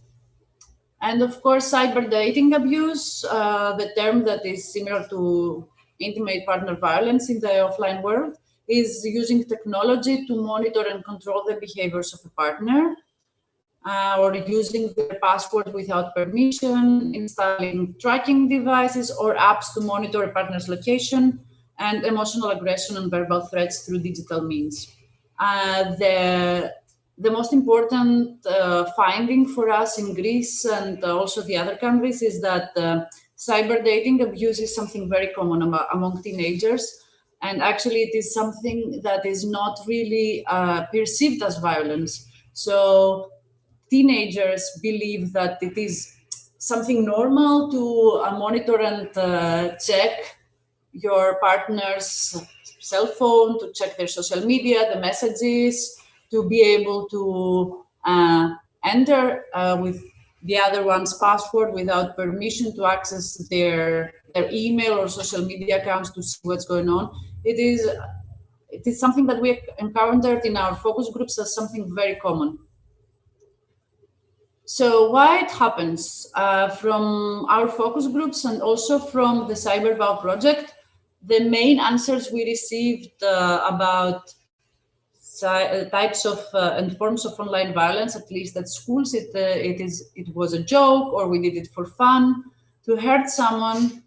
And of course, cyber dating abuse, the term that is similar to intimate partner violence in the offline world, is using technology to monitor and control the behaviors of a partner, or using their password without permission, installing tracking devices or apps to monitor a partner's location, and emotional aggression and verbal threats through digital means. The most important finding for us in Greece and also the other countries is that cyber dating abuse is something very common among teenagers. And actually it is something that is not really perceived as violence. So teenagers believe that it is something normal to monitor and check your partner's cell phone, to check their social media, the messages, to be able to enter with the other one's password without permission to access their email or social media accounts to see what's going on. It is something that we encountered in our focus groups as something very common. So why it happens? From our focus groups and also from the CyberVow project, the main answers we received about types of and forms of online violence, at least at schools, it was a joke, or we did it for fun, to hurt someone,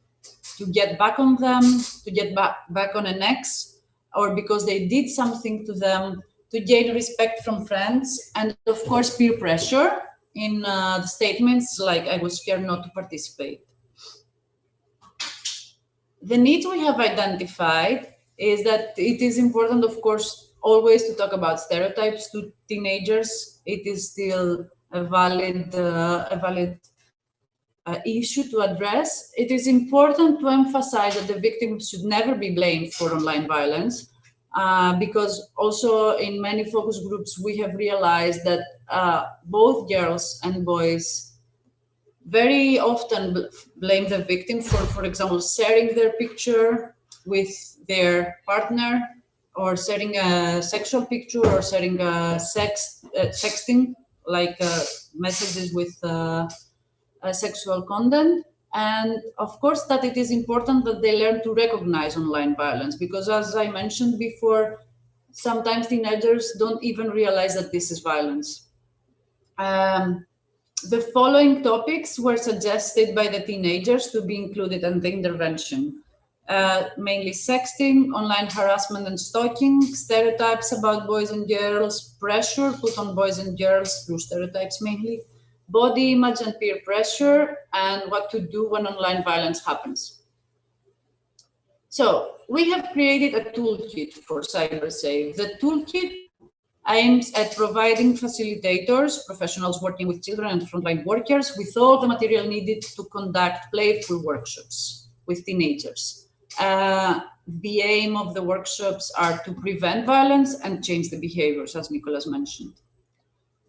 to get back on them, to get back on an ex, or because they did something to them, to gain respect from friends, and of course peer pressure in the statements like "I was scared not to participate." The needs we have identified is that it is important, of course, always to talk about stereotypes to teenagers. It is still a valid issue to address. It is important to emphasize that the victim should never be blamed for online violence, because also in many focus groups we have realized that both girls and boys very often blame the victim for example, sharing their picture with their partner, or sharing a sexual picture, or sharing a sexting, like messages with sexual content. And of course that it is important that they learn to recognize online violence, because as I mentioned before, sometimes teenagers don't even realize that this is violence. The following topics were suggested by the teenagers to be included in the intervention. Mainly sexting, online harassment and stalking, stereotypes about boys and girls, pressure put on boys and girls through stereotypes mainly, body image and peer pressure, and what to do when online violence happens. So we have created a toolkit for CyberSafe. The toolkit aims at providing facilitators, professionals working with children and frontline workers, with all the material needed to conduct playful workshops with teenagers. The aim of the workshops are to prevent violence and change the behaviors, as Nicholas mentioned.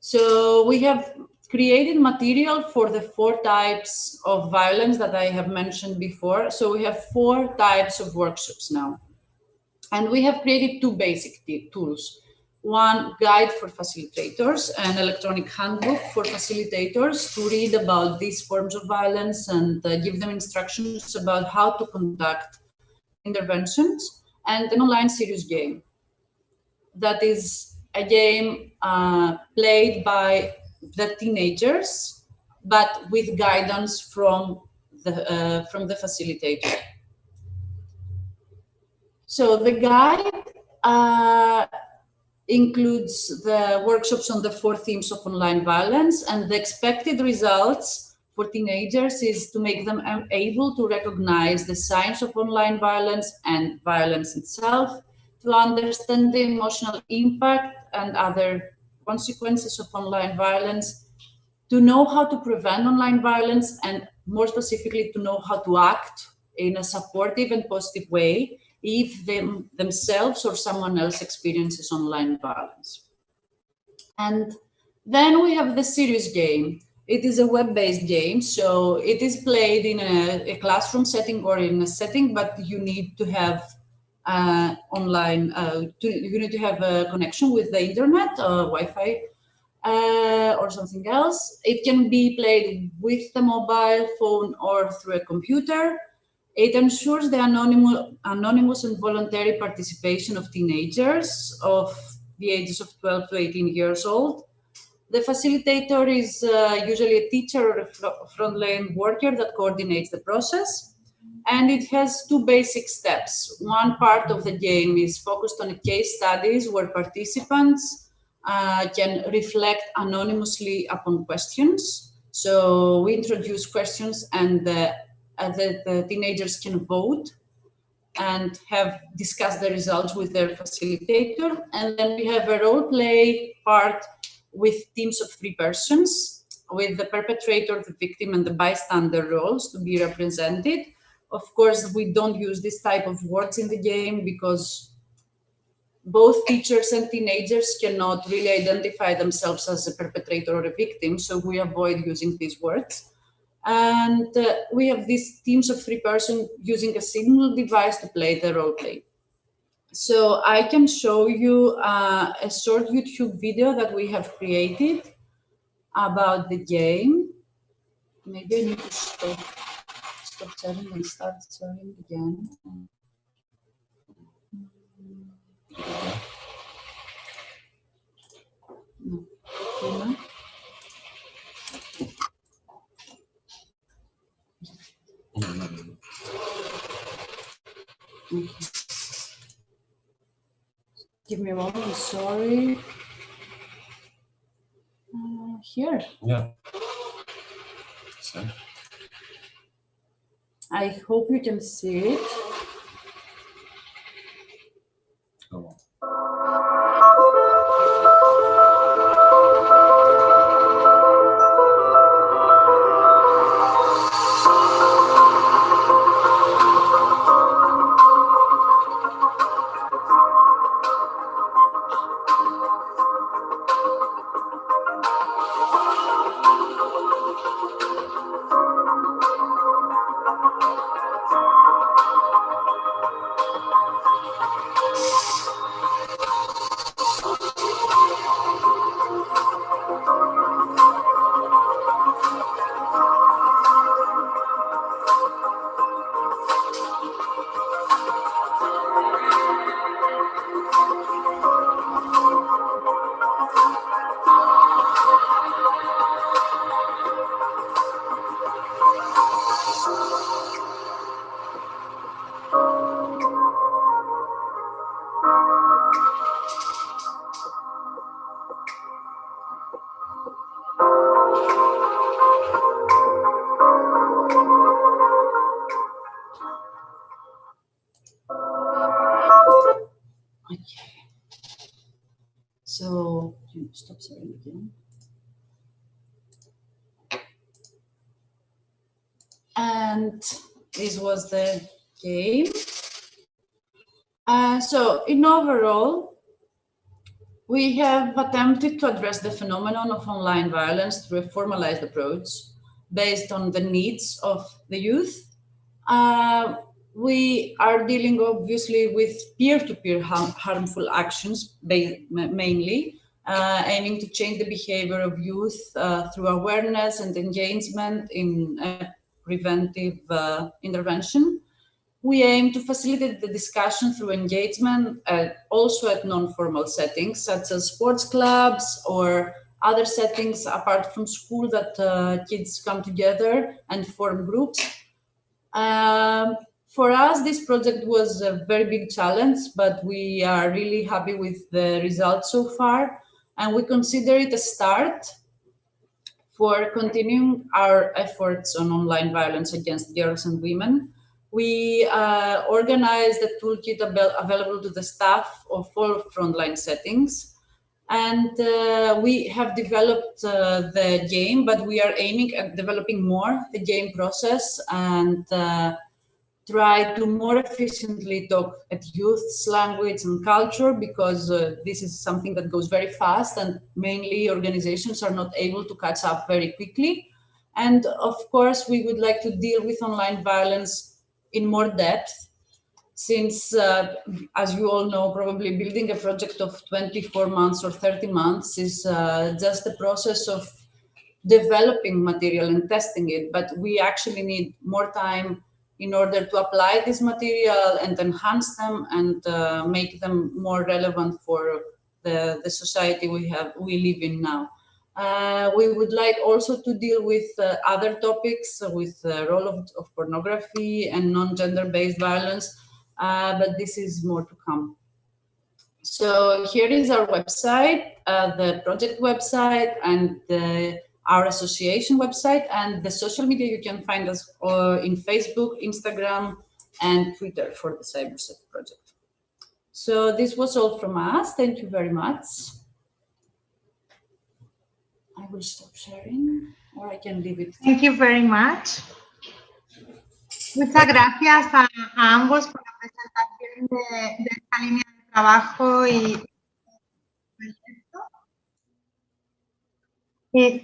So we have created material for the 4 types of violence that I have mentioned before. So we have 4 types of workshops now. And we have created 2 basic tools. One guide for facilitators, an electronic handbook for facilitators to read about these forms of violence and give them instructions about how to conduct interventions, and an online serious game. That is a game played by the teenagers, but with guidance from the facilitator. So the guide includes the workshops on the 4 themes of online violence, and the expected results for teenagers is to make them able to recognize the signs of online violence and violence itself, to understand the emotional impact and other consequences of online violence, to know how to prevent online violence, and more specifically to know how to act in a supportive and positive way if themselves or someone else experiences online violence. And then we have the serious game. It is a web-based game, so it is played in a classroom setting or in a setting, but you need to have online, you need to have a connection with the internet, Wi-Fi, or something else. It can be played with the mobile phone or through a computer. It ensures the anonymous and voluntary participation of teenagers of the ages of 12 to 18 years old. The facilitator is usually a teacher or a frontline worker that coordinates the process. And it has 2 basic steps. One part of the game is focused on case studies where participants can reflect anonymously upon questions. So we introduce questions, and the teenagers can vote and have discussed the results with their facilitator. And then we have a role play part with teams of 3 persons, with the perpetrator, the victim, and the bystander roles to be represented. Of course, we don't use this type of words in the game because both teachers and teenagers cannot really identify themselves as a perpetrator or a victim, so we avoid using these words. And we have these teams of 3 persons using a single device to play the role play. So I can show you a short YouTube video that we have created. about the game. Maybe I need to stop sharing and start sharing again. No. No. Okay. Give me a moment, I'm sorry. Here. Yeah. So. I hope you can see it. Oh. Okay. So, stop sharing again. And this was the game. So, in overall, we have attempted to address the phenomenon of online violence through a formalized approach based on the needs of the youth. We are dealing obviously with peer-to-peer harmful actions mainly, aiming to change the behavior of youth through awareness and engagement in preventive intervention. We aim to facilitate the discussion through engagement also at non-formal settings, such as sports clubs or other settings apart from school that kids come together and form groups. For us, this project was a very big challenge, but we are really happy with the results so far, and we consider it a start for continuing our efforts on online violence against girls and women. We organized a toolkit available to the staff of all frontline settings. And we have developed the game, but we are aiming at developing more the game process and try to more efficiently talk at youth's language and culture, because this is something that goes very fast and mainly organizations are not able to catch up very quickly. And of course, we would like to deal with online violence in more depth, since, as you all know, probably building a project of 24 months or 30 months is just a process of developing material and testing it, but we actually need more time in order to apply this material and enhance them and make them more relevant for the society we live in now. We would like also to deal with other topics, with the role of pornography and non-gender-based violence, but this is more to come. So here is our website, the project website, and our association website, and the social media. You can find us in Facebook, Instagram, and Twitter for the CyberSafe project. So this was all from us. Thank you very much. I will stop sharing, or I can leave it. Thank you very much. Muchas gracias a ambos por la presentación de esta línea de trabajo y proyecto.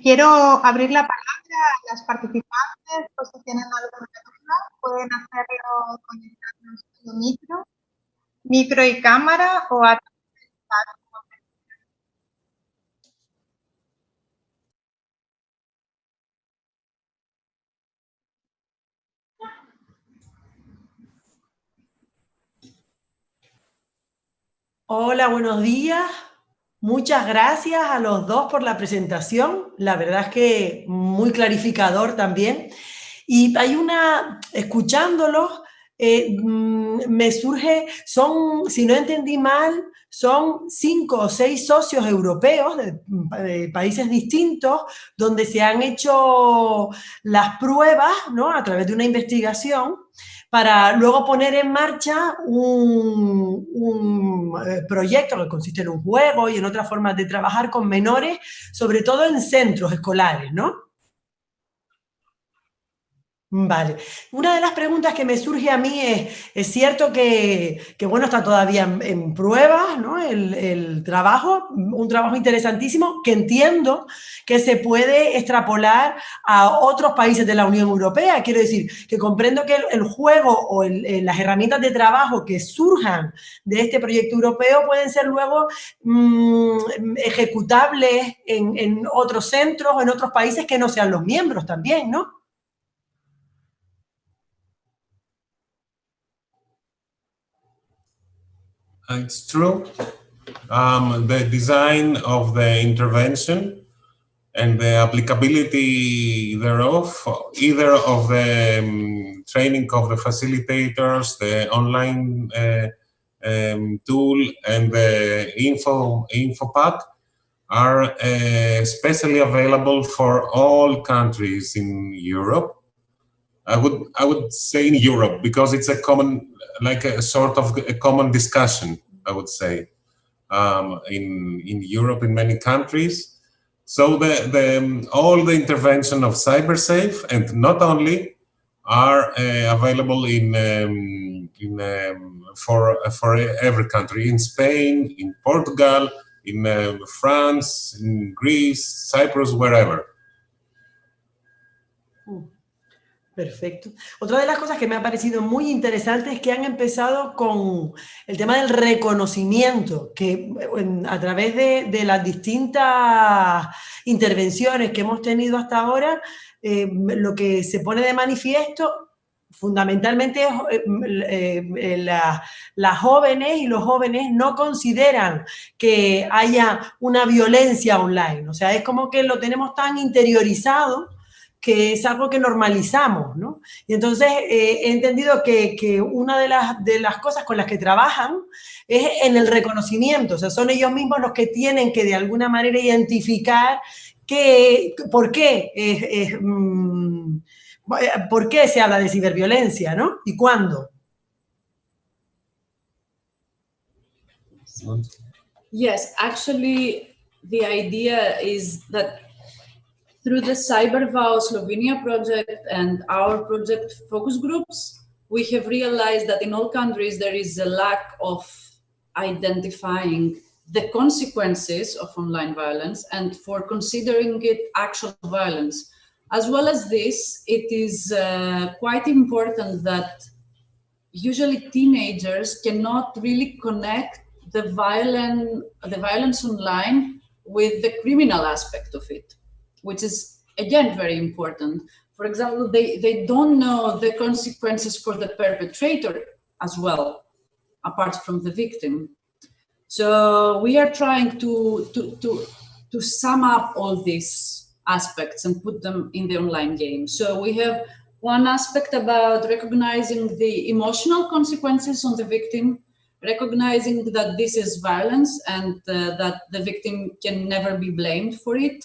Quiero abrir la palabra a las participantes, pues si tienen alguna duda, pueden hacerlo conectando su micro y cámara, o a través del chat. Hola, buenos días. Muchas gracias a los dos por la presentación. La verdad es que muy clarificador también. Y hay escuchándolos, me surge, si no entendí mal, son 5 o 6 socios europeos de países distintos donde se han hecho las pruebas, ¿no?, a través de una investigación para luego poner en marcha un proyecto que consiste en un juego y en otras formas de trabajar con menores, sobre todo en centros escolares, ¿no? Vale. Una de las preguntas que me surge a mí es cierto que bueno, está todavía en pruebas, ¿no?, el trabajo, un trabajo interesantísimo que entiendo que se puede extrapolar a otros países de la Unión Europea. Quiero decir, que comprendo que el juego o las herramientas de trabajo que surjan de este proyecto europeo pueden ser luego ejecutables en otros centros o en otros países que no sean los miembros también, ¿no? It's true. The design of the intervention and the applicability thereof, either of the training of the facilitators, the online tool, and the info pack are especially available for all countries in Europe. I would say in Europe, because it's a common, like a sort of a common discussion, I would say, in Europe, in many countries. So all the intervention of CyberSafe, and not only, are available for every country, in Spain, in Portugal, in France, in Greece, Cyprus, wherever. Perfecto. Otra de las cosas que me ha parecido muy interesante es que han empezado con el tema del reconocimiento, que a través de las distintas intervenciones que hemos tenido hasta ahora, lo que se pone de manifiesto fundamentalmente es las jóvenes y los jóvenes no consideran que haya una violencia online. O sea, es como que lo tenemos tan interiorizado que es algo que normalizamos, ¿no? Y entonces he entendido que una de las cosas con las que trabajan es en el reconocimiento. O sea, son ellos mismos los que tienen que de alguna manera identificar por qué se habla de ciberviolencia, ¿no? Y cuándo. Yes, actually, the idea is that through the CyberVow Slovenia project and our project focus groups, we have realized that in all countries there is a lack of identifying the consequences of online violence and for considering it actual violence. As well as this, it is quite important that usually teenagers cannot really connect the violence online with the criminal aspect of it, which is, again, very important. For example, they don't know the consequences for the perpetrator as well, apart from the victim. So we are trying to sum up all these aspects and put them in the online game. So we have one aspect about recognizing the emotional consequences on the victim, recognizing that this is violence and that the victim can never be blamed for it,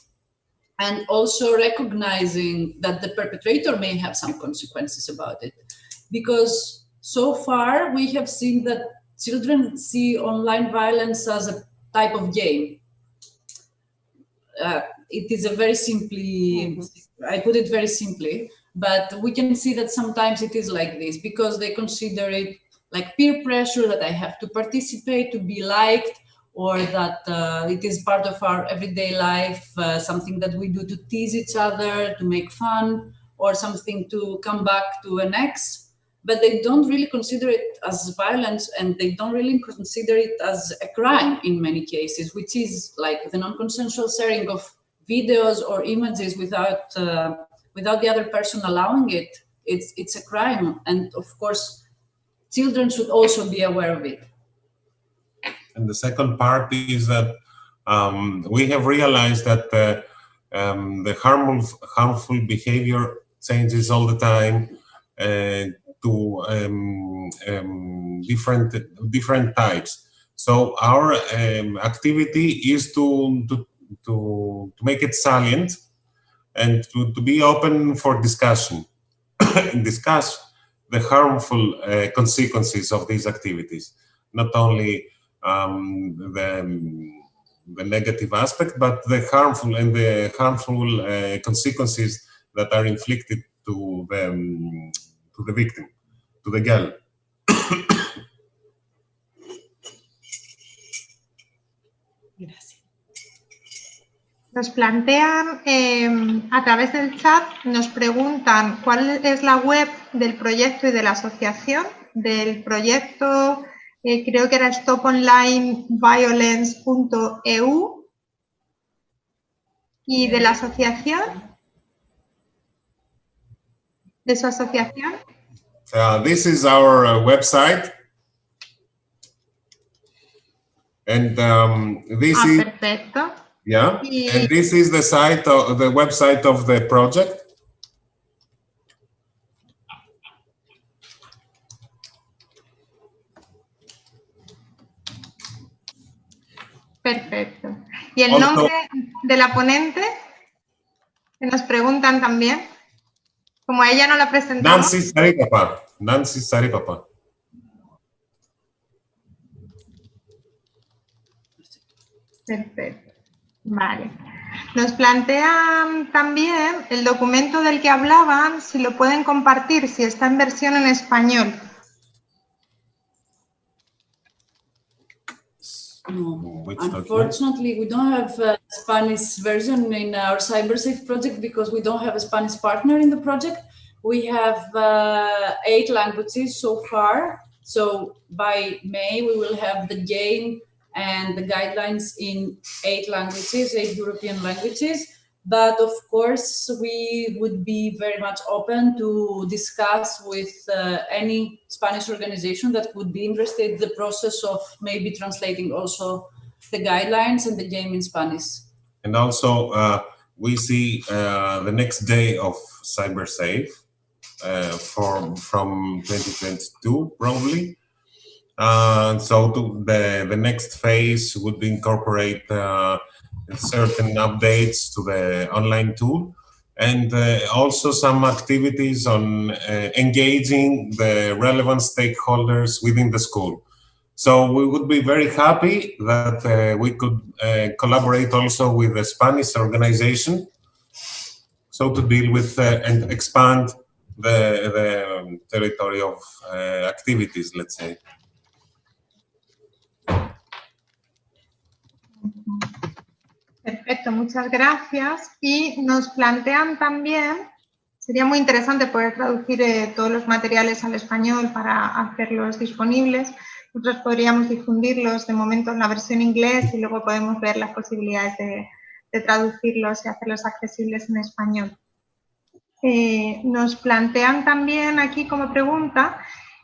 and also recognizing that the perpetrator may have some consequences about it. Because so far we have seen that children see online violence as a type of game. It is a very simply, I put it very simply, but we can see that sometimes it is like this because they consider it like peer pressure, that I have to participate to be liked, or that it is part of our everyday life, something that we do to tease each other, to make fun, or something to come back to an ex. But they don't really consider it as violence, and they don't really consider it as a crime in many cases, which is like the non-consensual sharing of videos or images without the other person allowing it. It's a crime, and of course, children should also be aware of it. And the second part is that we have realized that the harmful behavior changes all the time to different types. So our activity is to make it salient and to be open for discussion and discuss the harmful consequences of these activities, not only the negative aspect, but the harmful consequences that are inflicted to the victim, to the girl. Gracias. Nos plantean a través del chat, nos preguntan cuál es la web del proyecto y de la asociación. Del proyecto, creo que era stoponlineviolence.eu, y de la asociación, de su asociación. This is our website, and this is perfecto. yeah, and this is the site of the website of the project. Perfecto. ¿Y el nombre de la ponente? Que nos preguntan también. Como a ella no la presentamos. Nancy Saripapa. Perfecto. Vale. Nos plantean también el documento del que hablaban, si lo pueden compartir, si está en versión en español. No, unfortunately, we don't have a Spanish version in our CyberSafe project because we don't have a Spanish partner in the project. We have 8 languages so far. So by May, we will have the game and the guidelines in 8 languages, 8 European languages. But of course, we would be very much open to discuss with any Spanish organization that would be interested in the process of maybe translating also the guidelines and the game in Spanish. And also, we see the next day of CyberSafe from 2022, probably. So the next phase would incorporate certain updates to the online tool, and also some activities on engaging the relevant stakeholders within the school. So we would be very happy that we could collaborate also with a Spanish organization, so to deal with and expand the territory of activities, let's say. Perfecto, muchas gracias. Y nos plantean también, sería muy interesante poder traducir todos los materiales al español para hacerlos disponibles. Nosotros podríamos difundirlos de momento en la versión inglés y luego podemos ver las posibilidades de traducirlos y hacerlos accesibles en español. Nos plantean también aquí como pregunta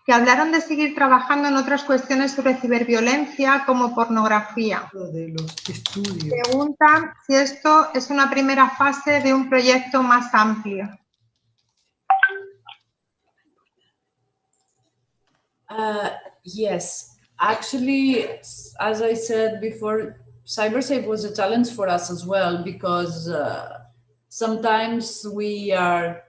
que hablaron de seguir trabajando en otras cuestiones sobre ciberviolencia como pornografía. De los estudios. Preguntan si esto es una primera fase de un proyecto más amplio. Yes, actually, as I said before, CyberSafe was a challenge for us as well because sometimes we are,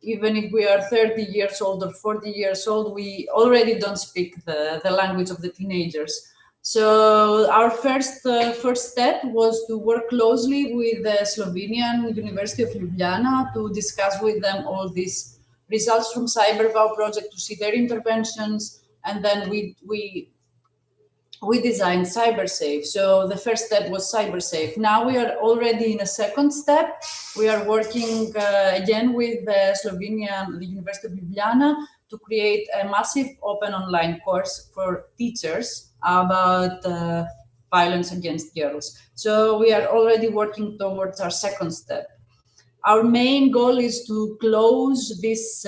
even if we are 30 years old or 40 years old, we already don't speak the language of the teenagers. So our first step was to work closely with the Slovenian University of Ljubljana to discuss with them all these results from CyberVow project, to see their interventions, and then we designed CyberSafe. So the first step was CyberSafe. Now we are already in a second step. We are working again with the University of Ljubljana to create a massive open online course for teachers about violence against girls. So we are already working towards our second step. Our main goal is to close this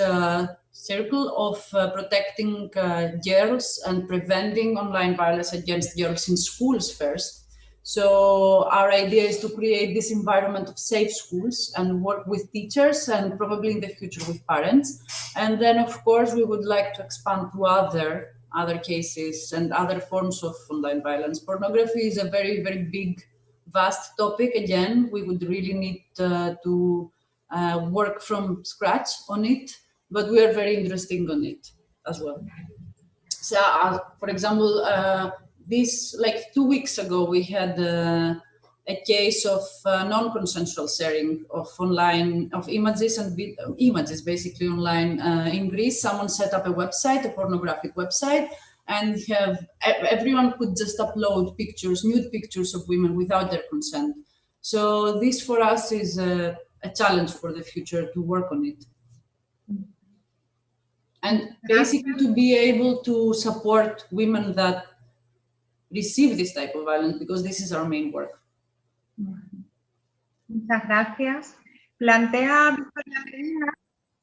circle of protecting girls and preventing online violence against girls in schools first. So our idea is to create this environment of safe schools and work with teachers and probably in the future with parents. And then, of course, we would like to expand to other cases and other forms of online violence. Pornography is a very, very big, vast topic. Again, we would really need to work from scratch on it, but we are very interested on it as well. So, for example, like 2 weeks ago, we had a case of non-consensual sharing of images and images basically online in Greece. Someone set up a website, a pornographic website, and everyone could just upload pictures, nude pictures of women without their consent. So this for us is a challenge for the future to work on it. And basically to be able to support women that receive this type of violence, because this is our main work. Muchas gracias. Plantea Victoria Medina,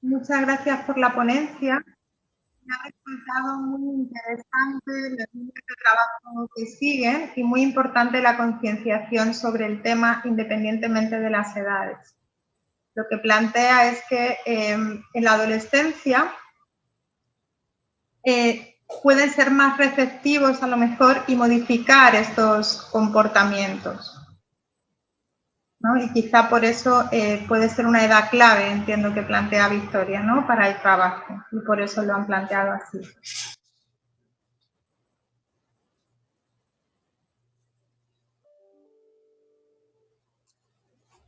muchas gracias por la ponencia. Me ha resultado muy interesante las líneas de trabajo que siguen y muy importante la concienciación sobre el tema independientemente de las edades. Lo que plantea es que en la adolescencia pueden ser más receptivos a lo mejor y modificar estos comportamientos, ¿no? Y quizá por eso puede ser una edad clave, entiendo que plantea Victoria, ¿no? Para el trabajo, y por eso lo han planteado así.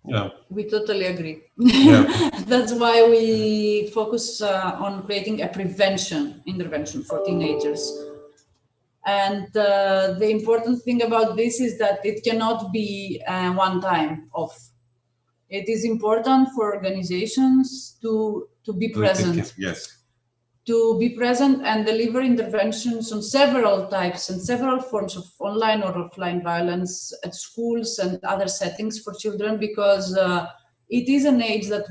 Yeah. We totally agree. Yeah. That's why we focus on creating a prevention intervention for teenagers. And the important thing about this is that it cannot be one time off. It is important for organizations to be present. Yes. To be present and deliver interventions on several types and several forms of online or offline violence at schools and other settings for children, because it is an age that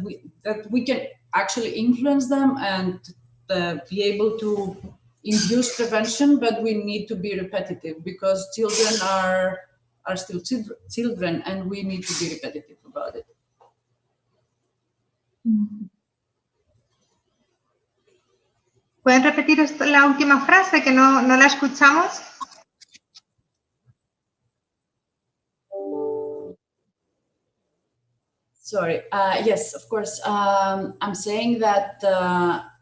we can actually influence them and be able to induce prevention, but we need to be repetitive because children are still children and we need to be repetitive about it. ¿Pueden repetir la última frase que no la escuchamos? Sorry. Yes, of course. I'm saying that,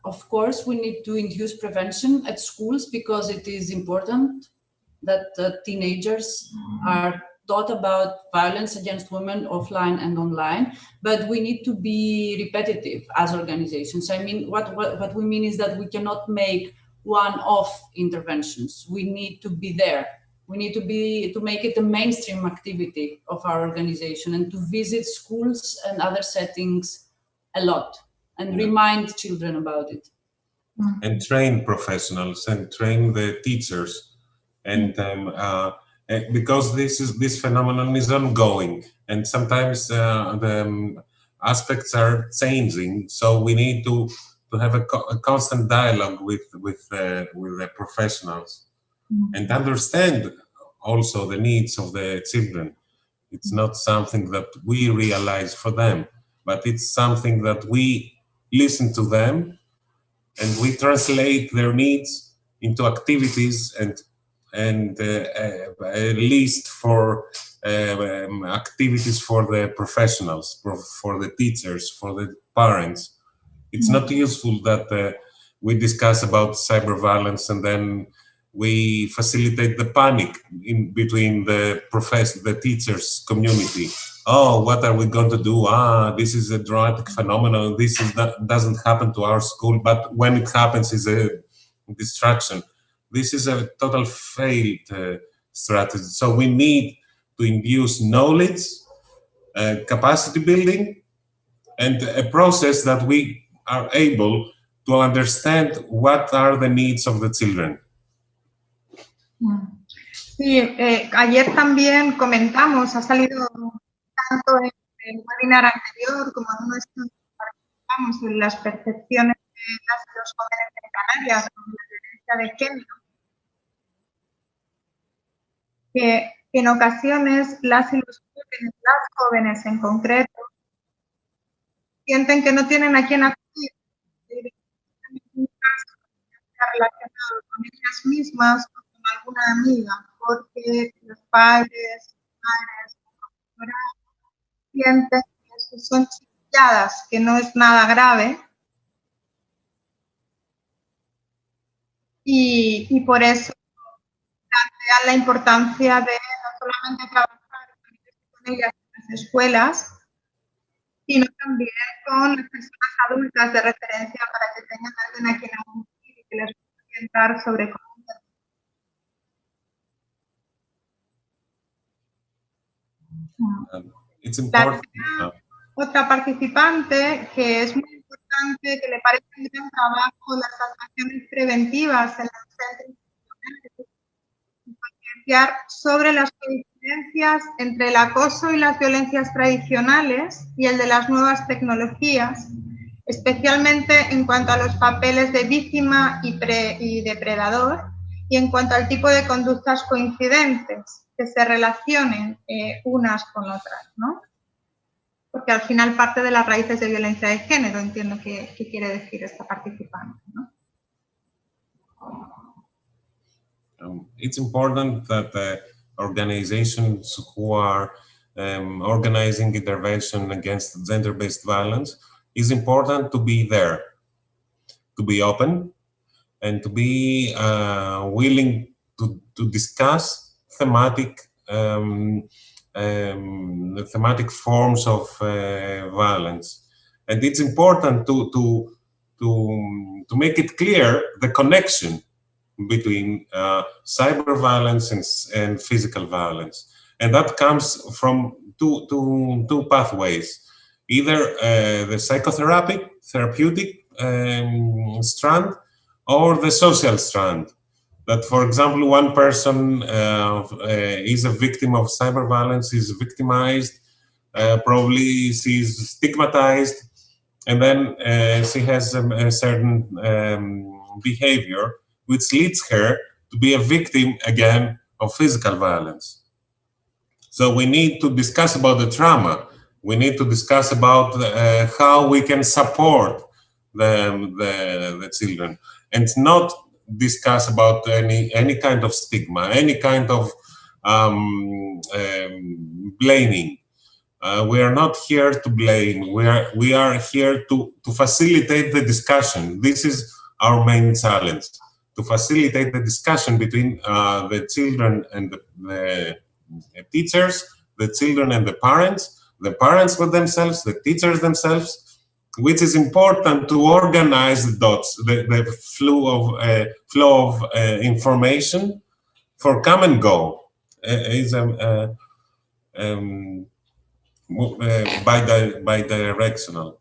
of course, we need to induce prevention at schools because it is important that teenagers are taught about violence against women offline and online, but we need to be repetitive as organizations. I mean, what we mean is that we cannot make one-off interventions. We need to be there. We need to make it a mainstream activity of our organization and to visit schools and other settings a lot and remind children about it. And train professionals and train the teachers, and because this phenomenon is ongoing, and sometimes the aspects are changing, so we need to have a constant dialogue with the professionals and understand also the needs of the children. It's not something that we realize for them, but it's something that we listen to them and we translate their needs into activities and a list for activities for the professionals, for the teachers, for the parents. It's not useful that we discuss about cyber violence and then we facilitate the panic in between the teachers community. Oh, what are we going to do? This is a dramatic phenomenon. Doesn't happen to our school, but when it happens, it's a distraction. This is a total failed strategy. So we need to induce knowledge, capacity building, and a process that we are able to understand what are the needs of the children. Sí, ayer también comentamos, ha salido tanto en el webinar anterior como en uno de estos que participamos en las percepciones las y los jóvenes en Canarias con la violencia de género, que en ocasiones las y los jóvenes en concreto, sienten que no tienen a quién acudir, relacionado con ellas mismas o con alguna amiga, porque los padres, madres, sienten que son chiquilladas, que no es nada grave, y por eso plantean la importancia de no solamente trabajar con ellas en las escuelas, sino también con las personas adultas de referencia para que tengan alguien a quien acudir y que les pueda orientar sobre cómo. It's important. Otra participante que es muy importante, que le parece un gran trabajo las actuaciones preventivas en los centros concienciar sobre las coincidencias entre el acoso y las violencias tradicionales y el de las nuevas tecnologías, especialmente en cuanto a los papeles de víctima y depredador, y en cuanto al tipo de conductas coincidentes que se relacionen unas con otras, ¿no? Porque al final parte de las raíces de violencia de género, entiendo que quiere decir esta participante, ¿no? It's important that organizations who are organizing intervention against gender-based violence, is important to be there, to be open, and to be willing to discuss thematic forms of violence. And it's important to make it clear the connection between cyber violence and physical violence. And that comes from two pathways, either the therapeutic strand, or the social strand. That, for example, one person is a victim of cyber violence, is victimized, probably she's stigmatized, and then she has a certain behavior which leads her to be a victim again of physical violence. So we need to discuss about the trauma. We need to discuss about how we can support the children, and not discuss about any kind of stigma, any kind of blaming. We are not here to blame. We are here to facilitate the discussion. This is our main challenge, to facilitate the discussion between the children and the teachers, the children and the parents with themselves, the teachers themselves, which is important to organize the dots, the flow of information for come and go. Is bi-directional.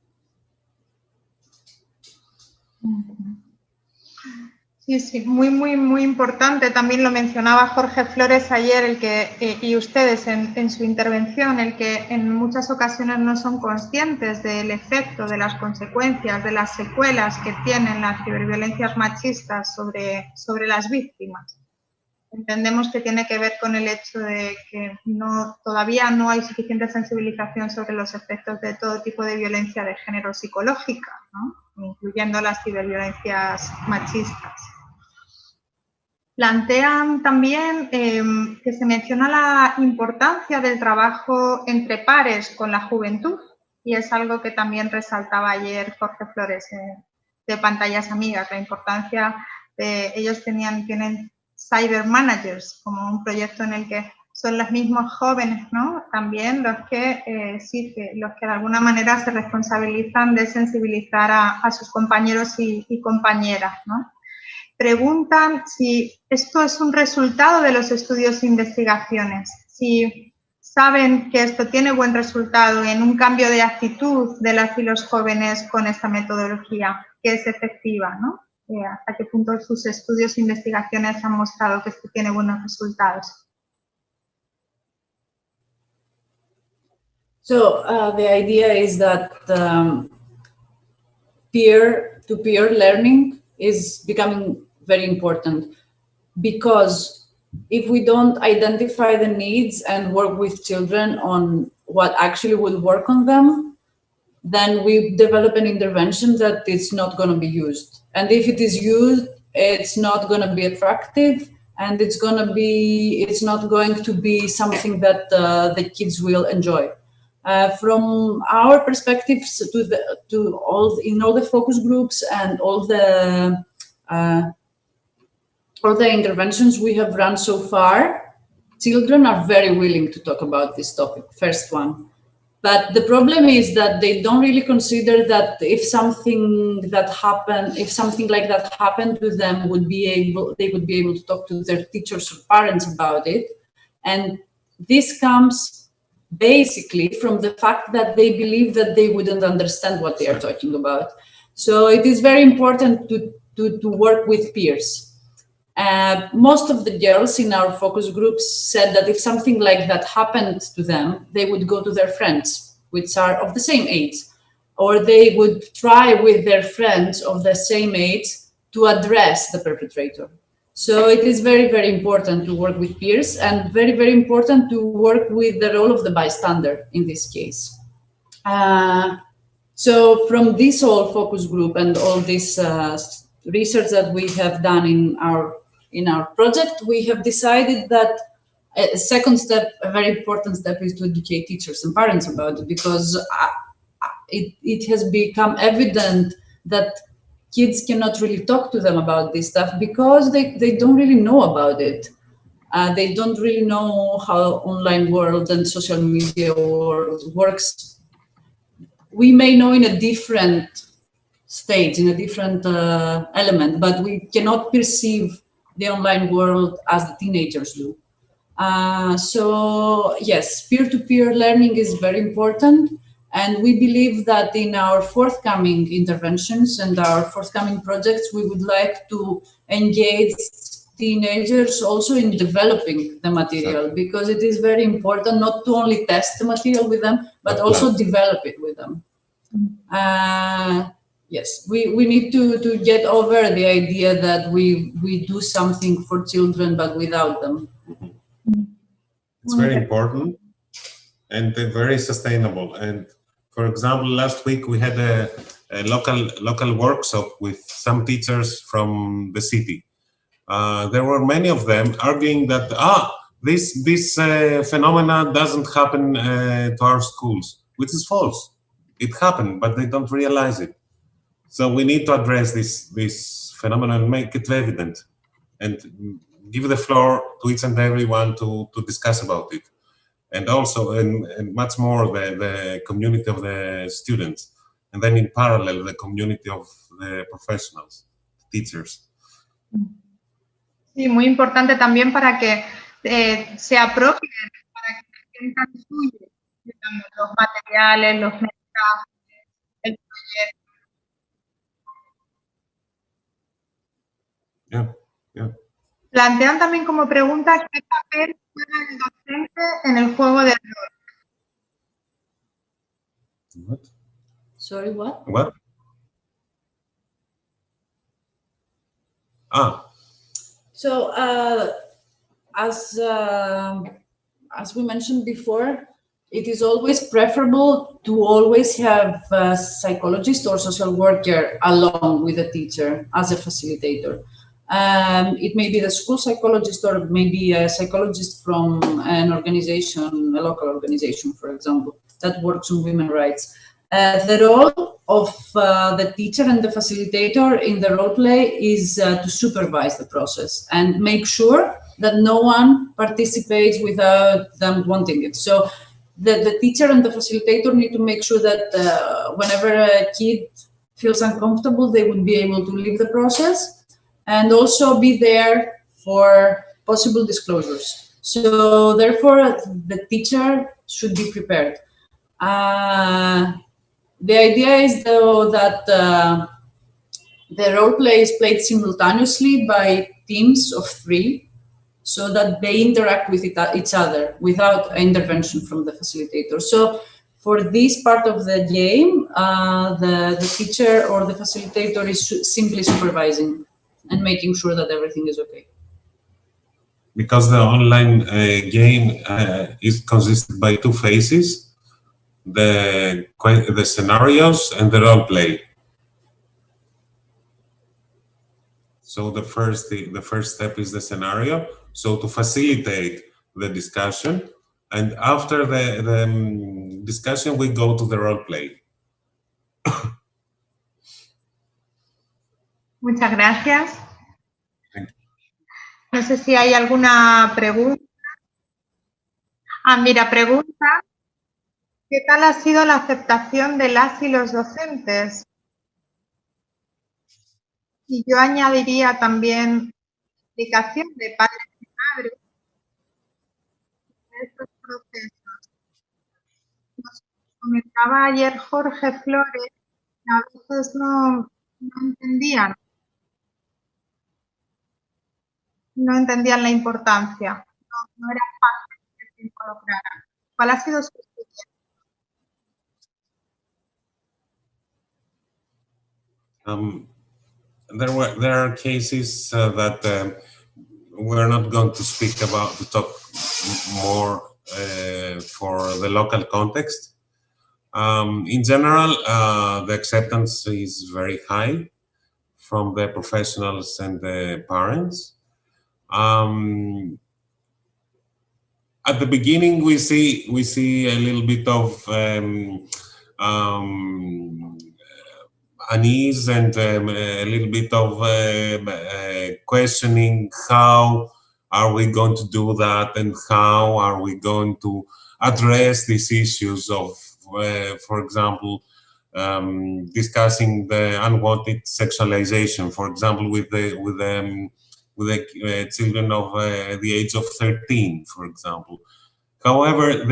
Sí, sí, muy importante. También lo mencionaba Jorge Flores ayer, y ustedes en su intervención, el que en muchas ocasiones no son conscientes del efecto, de las consecuencias, de las secuelas que tienen las ciberviolencias machistas sobre las víctimas. Entendemos que tiene que ver con el hecho de que todavía no hay suficiente sensibilización sobre los efectos de todo tipo de violencia de género psicológica, ¿no? Incluyendo las ciberviolencias machistas. Plantean también que se menciona la importancia del trabajo entre pares con la juventud, y es algo que también resaltaba ayer Jorge Flores de Pantallas Amigas, la importancia de ellos tienen cyber managers como un proyecto en el que son los mismos jóvenes, ¿no? También los que de alguna manera se responsabilizan de sensibilizar a sus compañeros y compañeras, ¿no? Preguntan si esto es un resultado de los estudios e investigaciones, si saben que esto tiene buen resultado en un cambio de actitud de las y los jóvenes con esta metodología, que es efectiva, ¿no? Hasta qué punto sus estudios e investigaciones han mostrado que esto tiene buenos resultados. So the idea is that peer-to-peer learning is becoming very important, because if we don't identify the needs and work with children on what actually will work on them, then we develop an intervention that is not going to be used. And if it is used, it's not going to be attractive, and it's not going to be something that the kids will enjoy. From our perspectives, in all the focus groups and all the interventions we have run so far, children are very willing to talk about this topic, first one. But the problem is that they don't really consider that if something like that happened to them, they would be able to talk to their teachers or parents about it. And this comes basically from the fact that they believe that they wouldn't understand what they are talking about. So it is very important to work with peers. Most of the girls in our focus groups said that if something like that happened to them, they would go to their friends, which are of the same age, or they would try with their friends of the same age to address the perpetrator. So it is very, very important to work with peers, and very, very important to work with the role of the bystander in this case. So from this whole focus group and all this research that we have done in our project, we have decided that a second step, a very important step, is to educate teachers and parents about it, because it has become evident that kids cannot really talk to them about this stuff because they don't really know about it. They don't really know how online world and social media world works. We may know in a different stage, in a different element, but we cannot perceive the online world as the teenagers do. So yes, peer-to-peer learning is very important, and we believe that in our forthcoming interventions and our forthcoming projects, we would like to engage teenagers also in developing the material, because it is very important not to only test the material with them, but also develop it with them. Yes, we need to get over the idea that we do something for children, but without them. It's very important and very sustainable. And for example, last week we had a local workshop with some teachers from the city. There were many of them arguing that this phenomena doesn't happen to our schools, which is false. It happened, but they don't realize it. So we need to address this phenomenon and make it evident, and give the floor to each and everyone to discuss about it. And also, and much more, the community of the students. And then in parallel, the community of the professionals, teachers. Sí, muy importante también para que se apropien, para que se sientan suyos, digamos, los materiales, los mensajes, el proyecto. Plantean también como pregunta qué papel juega el docente en el juego de rol. What? Sorry, what? What? So, as we mentioned before, it is always preferable to always have a psychologist or social worker along with a teacher as a facilitator. It may be the school psychologist, or maybe a psychologist from an organization, a local organization, for example, that works on women's rights. The role of the teacher and the facilitator in the role play is to supervise the process and make sure that no one participates without them wanting it. So the teacher and the facilitator need to make sure that whenever a kid feels uncomfortable, they would be able to leave the process, and also be there for possible disclosures. So therefore, the teacher should be prepared. The idea is, though, that the role play is played simultaneously by teams of 3, so that they interact with each other without intervention from the facilitator. So For this part of the game, the teacher or the facilitator is simply supervising and making sure that everything is okay. Because the online game is consisted by two phases, the scenarios and the role play. So the first step is the scenario, so to facilitate the discussion, and after the discussion we go to the role play. Muchas gracias. Thank you. No sé si hay alguna pregunta. Mira, pregunta, ¿qué tal ha sido la aceptación de las y los docentes? Y yo añadiría también implicación de padres y madres en estos procesos. Nos comentaba ayer Jorge Flores que a veces no entendían la importancia, no era fácil que se involucraran. ¿Cuál ha sido su experiencia? There are cases that we're not going to speak about, to talk more for the local context. In general, the acceptance is very high from the professionals and the parents. At the beginning, we see a little bit of unease and a little bit of questioning how are we going to do that and how are we going to address these issues of, for example, discussing the unwanted sexualization, for example, with the children of the age of 13, for example. However,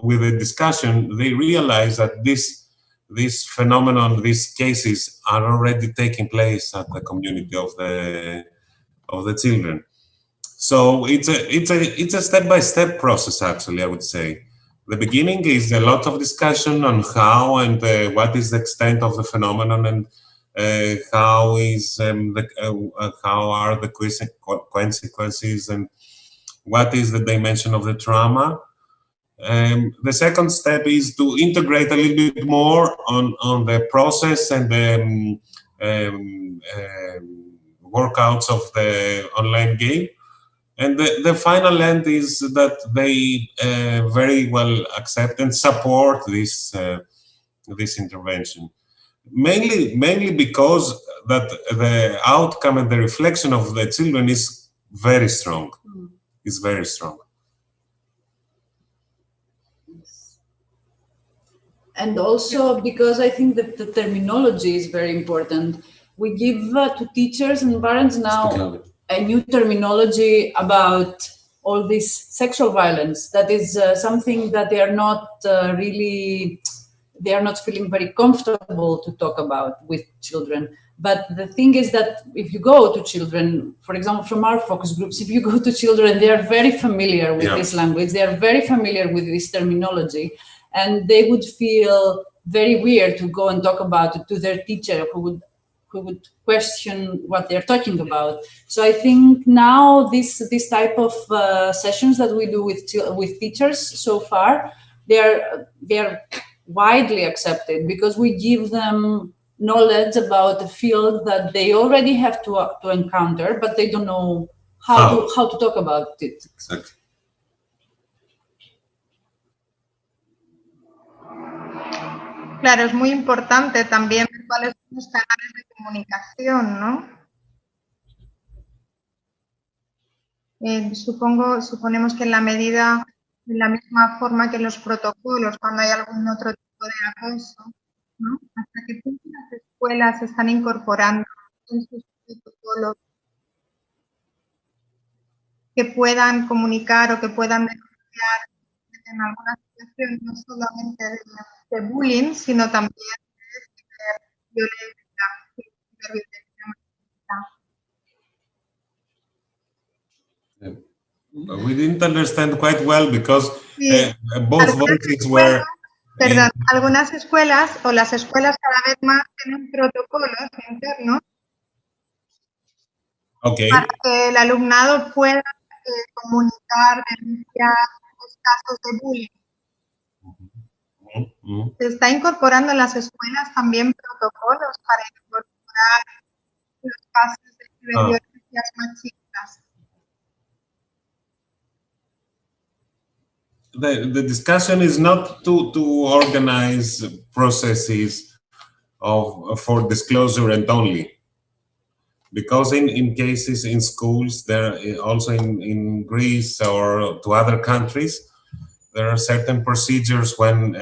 with the discussion, they realize that this phenomenon, these cases are already taking place at the community of the children. So it's a step-by-step process, actually, I would say. The beginning is a lot of discussion on how and what is the extent of the phenomenon and how are the consequences and what is the dimension of the trauma. The second step is to integrate a little bit more on the process and the workouts of the online game. And the final end is that they very well accept and support this intervention. Mainly because that the outcome and the reflection of the children is very strong. Is very strong. And also because I think that the terminology is very important. We give to teachers and parents now a new terminology about all this sexual violence. That is something that they are not they are not feeling very comfortable to talk about with children. But the thing is that if you go to children, for example, from our focus groups, if you go to children, they are very familiar with this language. They are very familiar with this terminology. And they would feel very weird to go and talk about it to their teacher who would question what they're talking about. So I think now this type of sessions that we do with teachers so far, they are widely accepted because we give them knowledge about a field that they already have to encounter, but they don't know how to talk about it. Exactly. Claro, es muy importante también ver cuáles son los canales de comunicación, ¿no? Suponemos que en la misma forma que los protocolos, cuando hay algún otro tipo de acoso, ¿no? ¿Hasta qué punto las escuelas están incorporando en sus protocolos que puedan comunicar o que puedan denunciar en alguna situación no solamente de bullying, sino también de ciberviolencia? We didn't understand quite well because both voices were Perdón, algunas escuelas o las escuelas cada vez más tienen protocolos internos para que el alumnado pueda comunicar, denunciar los casos de bullying. Se está incorporando en las escuelas también protocolos para incorporar los casos de ciberviolencias machistas. The discussion is not to organize processes for disclosure and only, because in cases in schools, there also in Greece or to other countries, there are certain procedures when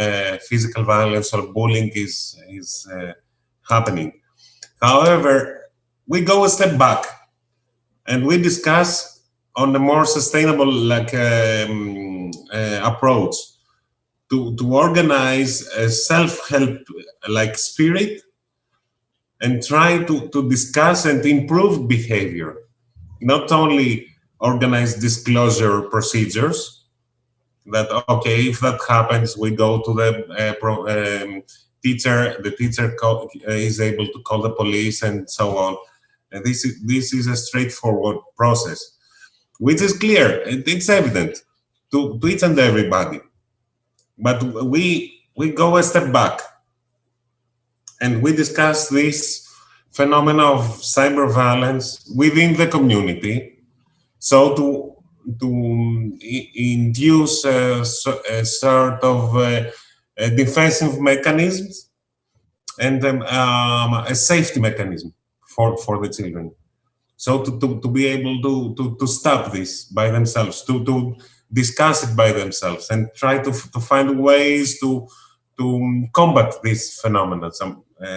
physical violence or bullying is happening. However, we go a step back and we discuss on a more sustainable approach to organize a self-help spirit and try to discuss and improve behavior, not only organize disclosure procedures that, okay, if that happens, we go to the teacher, the teacher is able to call the police and so on. And this is a straightforward process, which is clear, it's evident to each and everybody. But we go a step back and we discuss this phenomenon of cyber violence within the community. So to induce a sort of defensive mechanisms and a safety mechanism for the children. So to be able to stop this by themselves, to discuss it by themselves and try to find ways to combat this phenomenon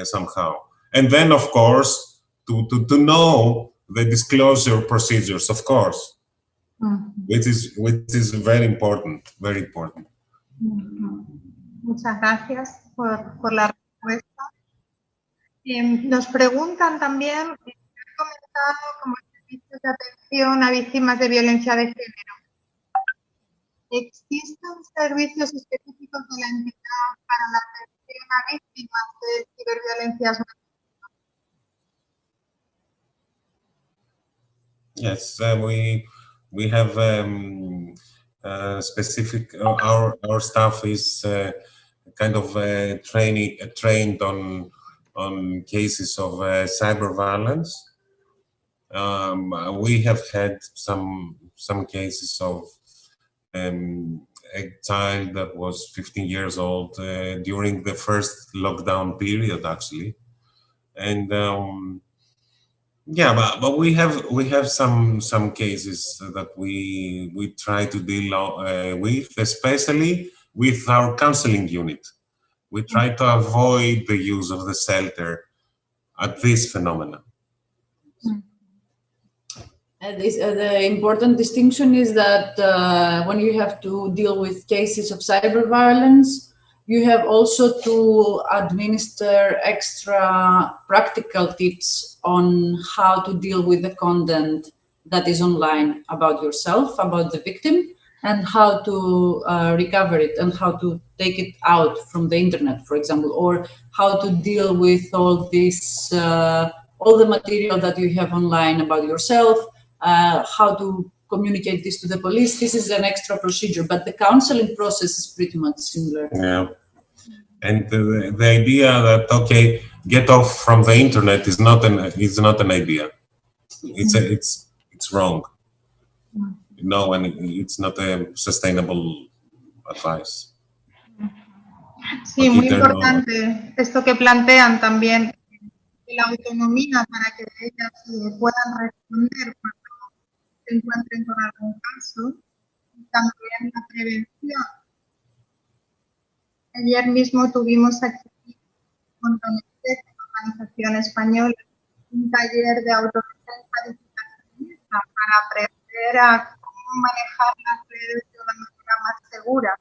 somehow. And then, of course, to know the disclosure procedures, of course, which is very important, very important. Muchas gracias por la respuesta. Nos preguntan también, he comentado como servicios de atención a víctimas de violencia de género. ¿Existen servicios específicos de la entidad para la atención a víctimas de ciberviolencias machistas? Yes, we have specific. Our staff is kind of trained on cases of cyber violence. We have had some cases of a child that was 15 years old during the first lockdown period, actually, and yeah, but we have some cases that we try to deal with, especially with our counseling unit. We try to avoid the use of the shelter at this phenomenon. The important distinction is that when you have to deal with cases of cyber violence, you have also to administer extra practical tips on how to deal with the content that is online about yourself, about the victim, and how to recover it and how to take it out from the internet, for example, or how to deal with all this, all the material that you have online about yourself, how to communicate this to the police. This is an extra procedure, but the counseling process is pretty much similar. Yeah, and the idea that, okay, get off from the internet is not an idea. It's wrong. No, and it's not a sustainable advice. Sí, muy importante esto que plantean también, la autonomía para que ellas puedan responder cuando se encuentren con algún caso, y también la prevención. Ayer mismo tuvimos aquí con la organización española un taller de autodefensa digital para aprender a cómo manejar las redes de una manera más segura.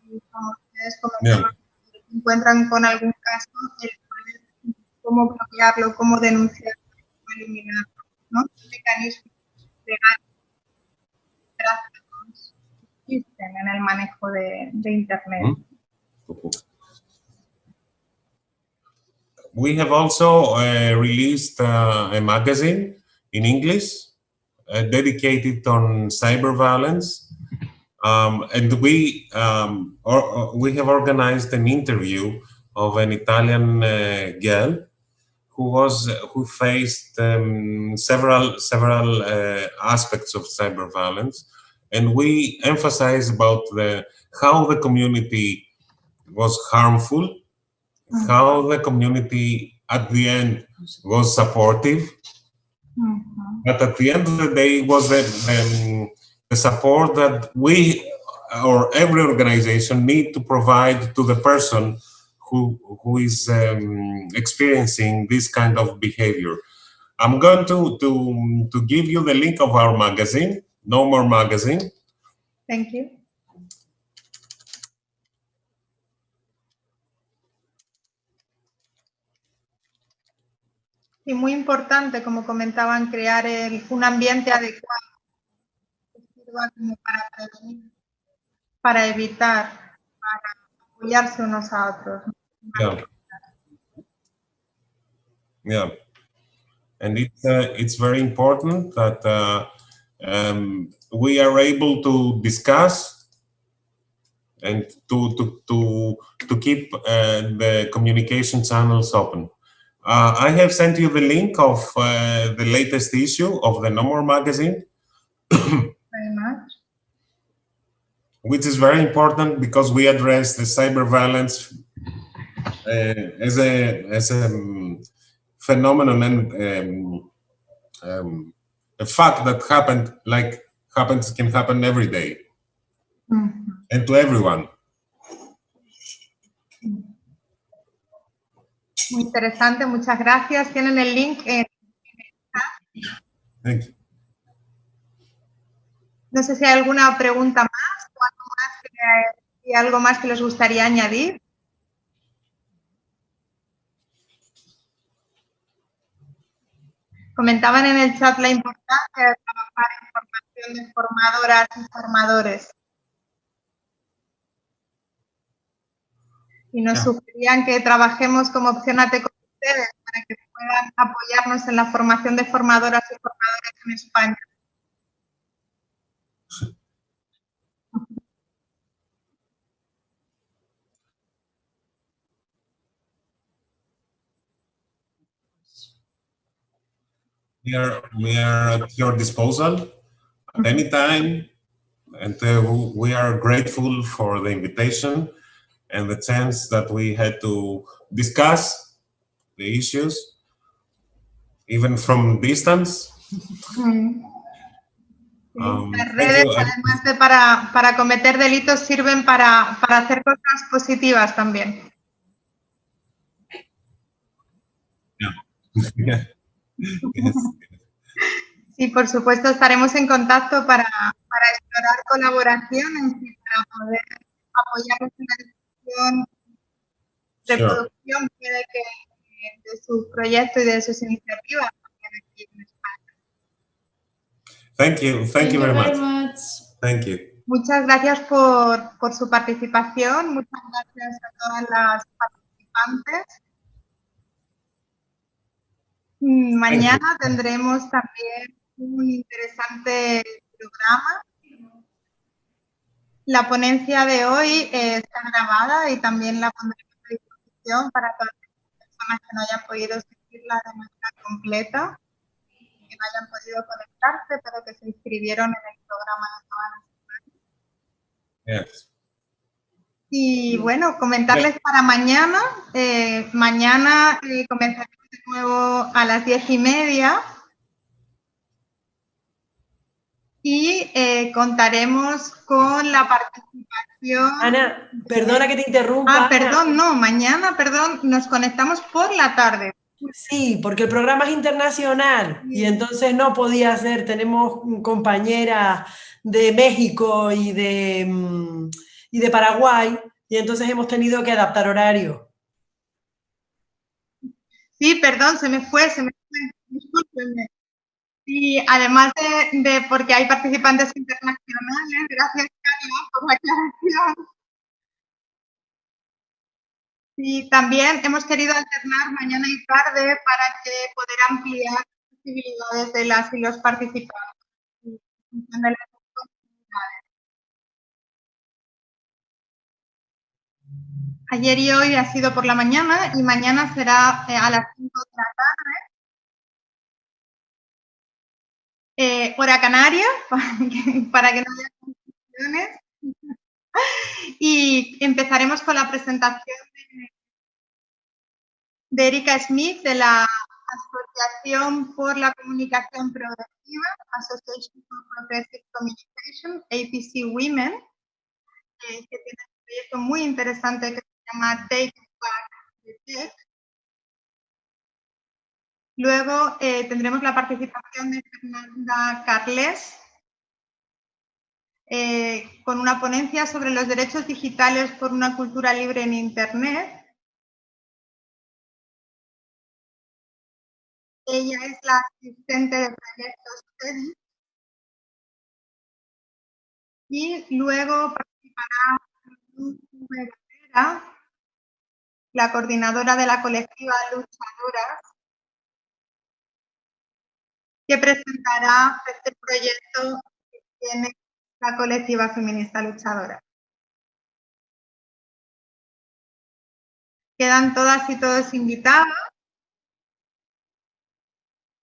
Y como ustedes comentaron, si se encuentran con algún caso, cómo bloquearlo, cómo denunciarlo, cómo eliminarlo, ¿no? Mecanismos legales prácticos existen en el manejo de Internet. We have also released a magazine in English dedicated on cyber violence, and we have organized an interview of an Italian girl who faced several aspects of cyber violence, and we emphasize about how the community was harmful, how the community at the end was supportive, but at the end of the day was the support that we or every organization need to provide to the person who is experiencing this kind of behavior. I'm going to give you the link of our magazine, No More Magazine. Thank you. Y muy importante, como comentaban, crear un ambiente adecuado que sirva como para prevenir, para evitar, para apoyarse unos a otros. Yeah. Yeah. And it's very important that we are able to discuss and to keep the communication channels open. I have sent you the link of the latest issue of the No More magazine, Very much. which is very important because we address the cyber violence as a phenomenon and a fact that can happen every day and to everyone. Muy interesante, muchas gracias. Tienen el link en... Thank you. No sé si hay alguna pregunta más o algo más que les gustaría añadir. Comentaban en el chat la importancia de trabajar en formación de formadoras y formadores. Y nos sugerían que trabajemos como Opciónate con ustedes para que puedan apoyarnos en la formación de formadoras y formadores en España. We are at your disposal at any time, and we are grateful for the invitation and the chance that we had to discuss the issues, even from distance. Las redes, además de para cometer delitos, sirven para hacer cosas positivas también. Yeah. Yes. Sí, por supuesto, estaremos en contacto para explorar colaboraciones y para poder apoyarnos en la discusión de producción de sus proyectos y de sus iniciativas también aquí en España. Thank you very much. Thank you. Muchas gracias por su participación, muchas gracias a todas las participantes. Mañana tendremos también un interesante programa. La ponencia de hoy está grabada y también la pondremos a disposición para todas las personas que no hayan podido seguirla de manera completa, que no hayan podido conectarse, pero que se inscribieron en el programa de todas las semanas. Yes. Y bueno, comentarles para mañana. Mañana comenzaremos de nuevo a las 10:30 y contaremos con la participación... Ana, perdona que te interrumpa. Perdón, no, mañana, nos conectamos por la tarde. Sí, porque el programa es internacional y entonces no podía ser, tenemos compañeras de México y de Paraguay y entonces hemos tenido que adaptar horario. Sí, perdón, se me fue, discúlpenme. Y además porque hay participantes internacionales, gracias Carla por la aclaración. Y también hemos querido alternar mañana y tarde para que poder ampliar las posibilidades de las y los participantes en función de las oportunidades. Ayer y hoy ha sido por la mañana y mañana será a las 5 de la tarde, hora canaria, para que no haya confusiones. Y empezaremos con la presentación de Erika Smith, de la Asociación por la Comunicación Progresiva, Association for Progressive Communication, APC Women, que tiene un proyecto muy interesante que se llama Take Back the Tech. Luego tendremos la participación de Fernanda Carles, con una ponencia sobre los derechos digitales por una cultura libre en Internet. Ella es la asistente de proyectos TEDx. Y luego participará la coordinadora de la colectiva Luchadoras, que presentará este proyecto que tiene la colectiva feminista Luchadora. Quedan todas y todos invitados.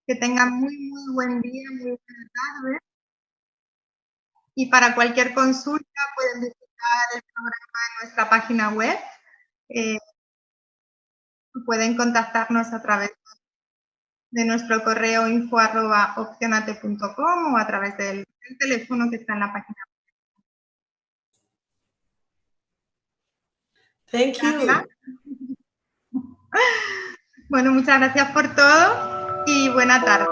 Que tengan muy buen día, muy buena tarde. Y para cualquier consulta pueden visitar el programa en nuestra página web. Pueden contactarnos a través de nuestro correo info@opcionate.com o a través del teléfono que está en la página web. Thank you. Bueno, muchas gracias por todo y buena tarde.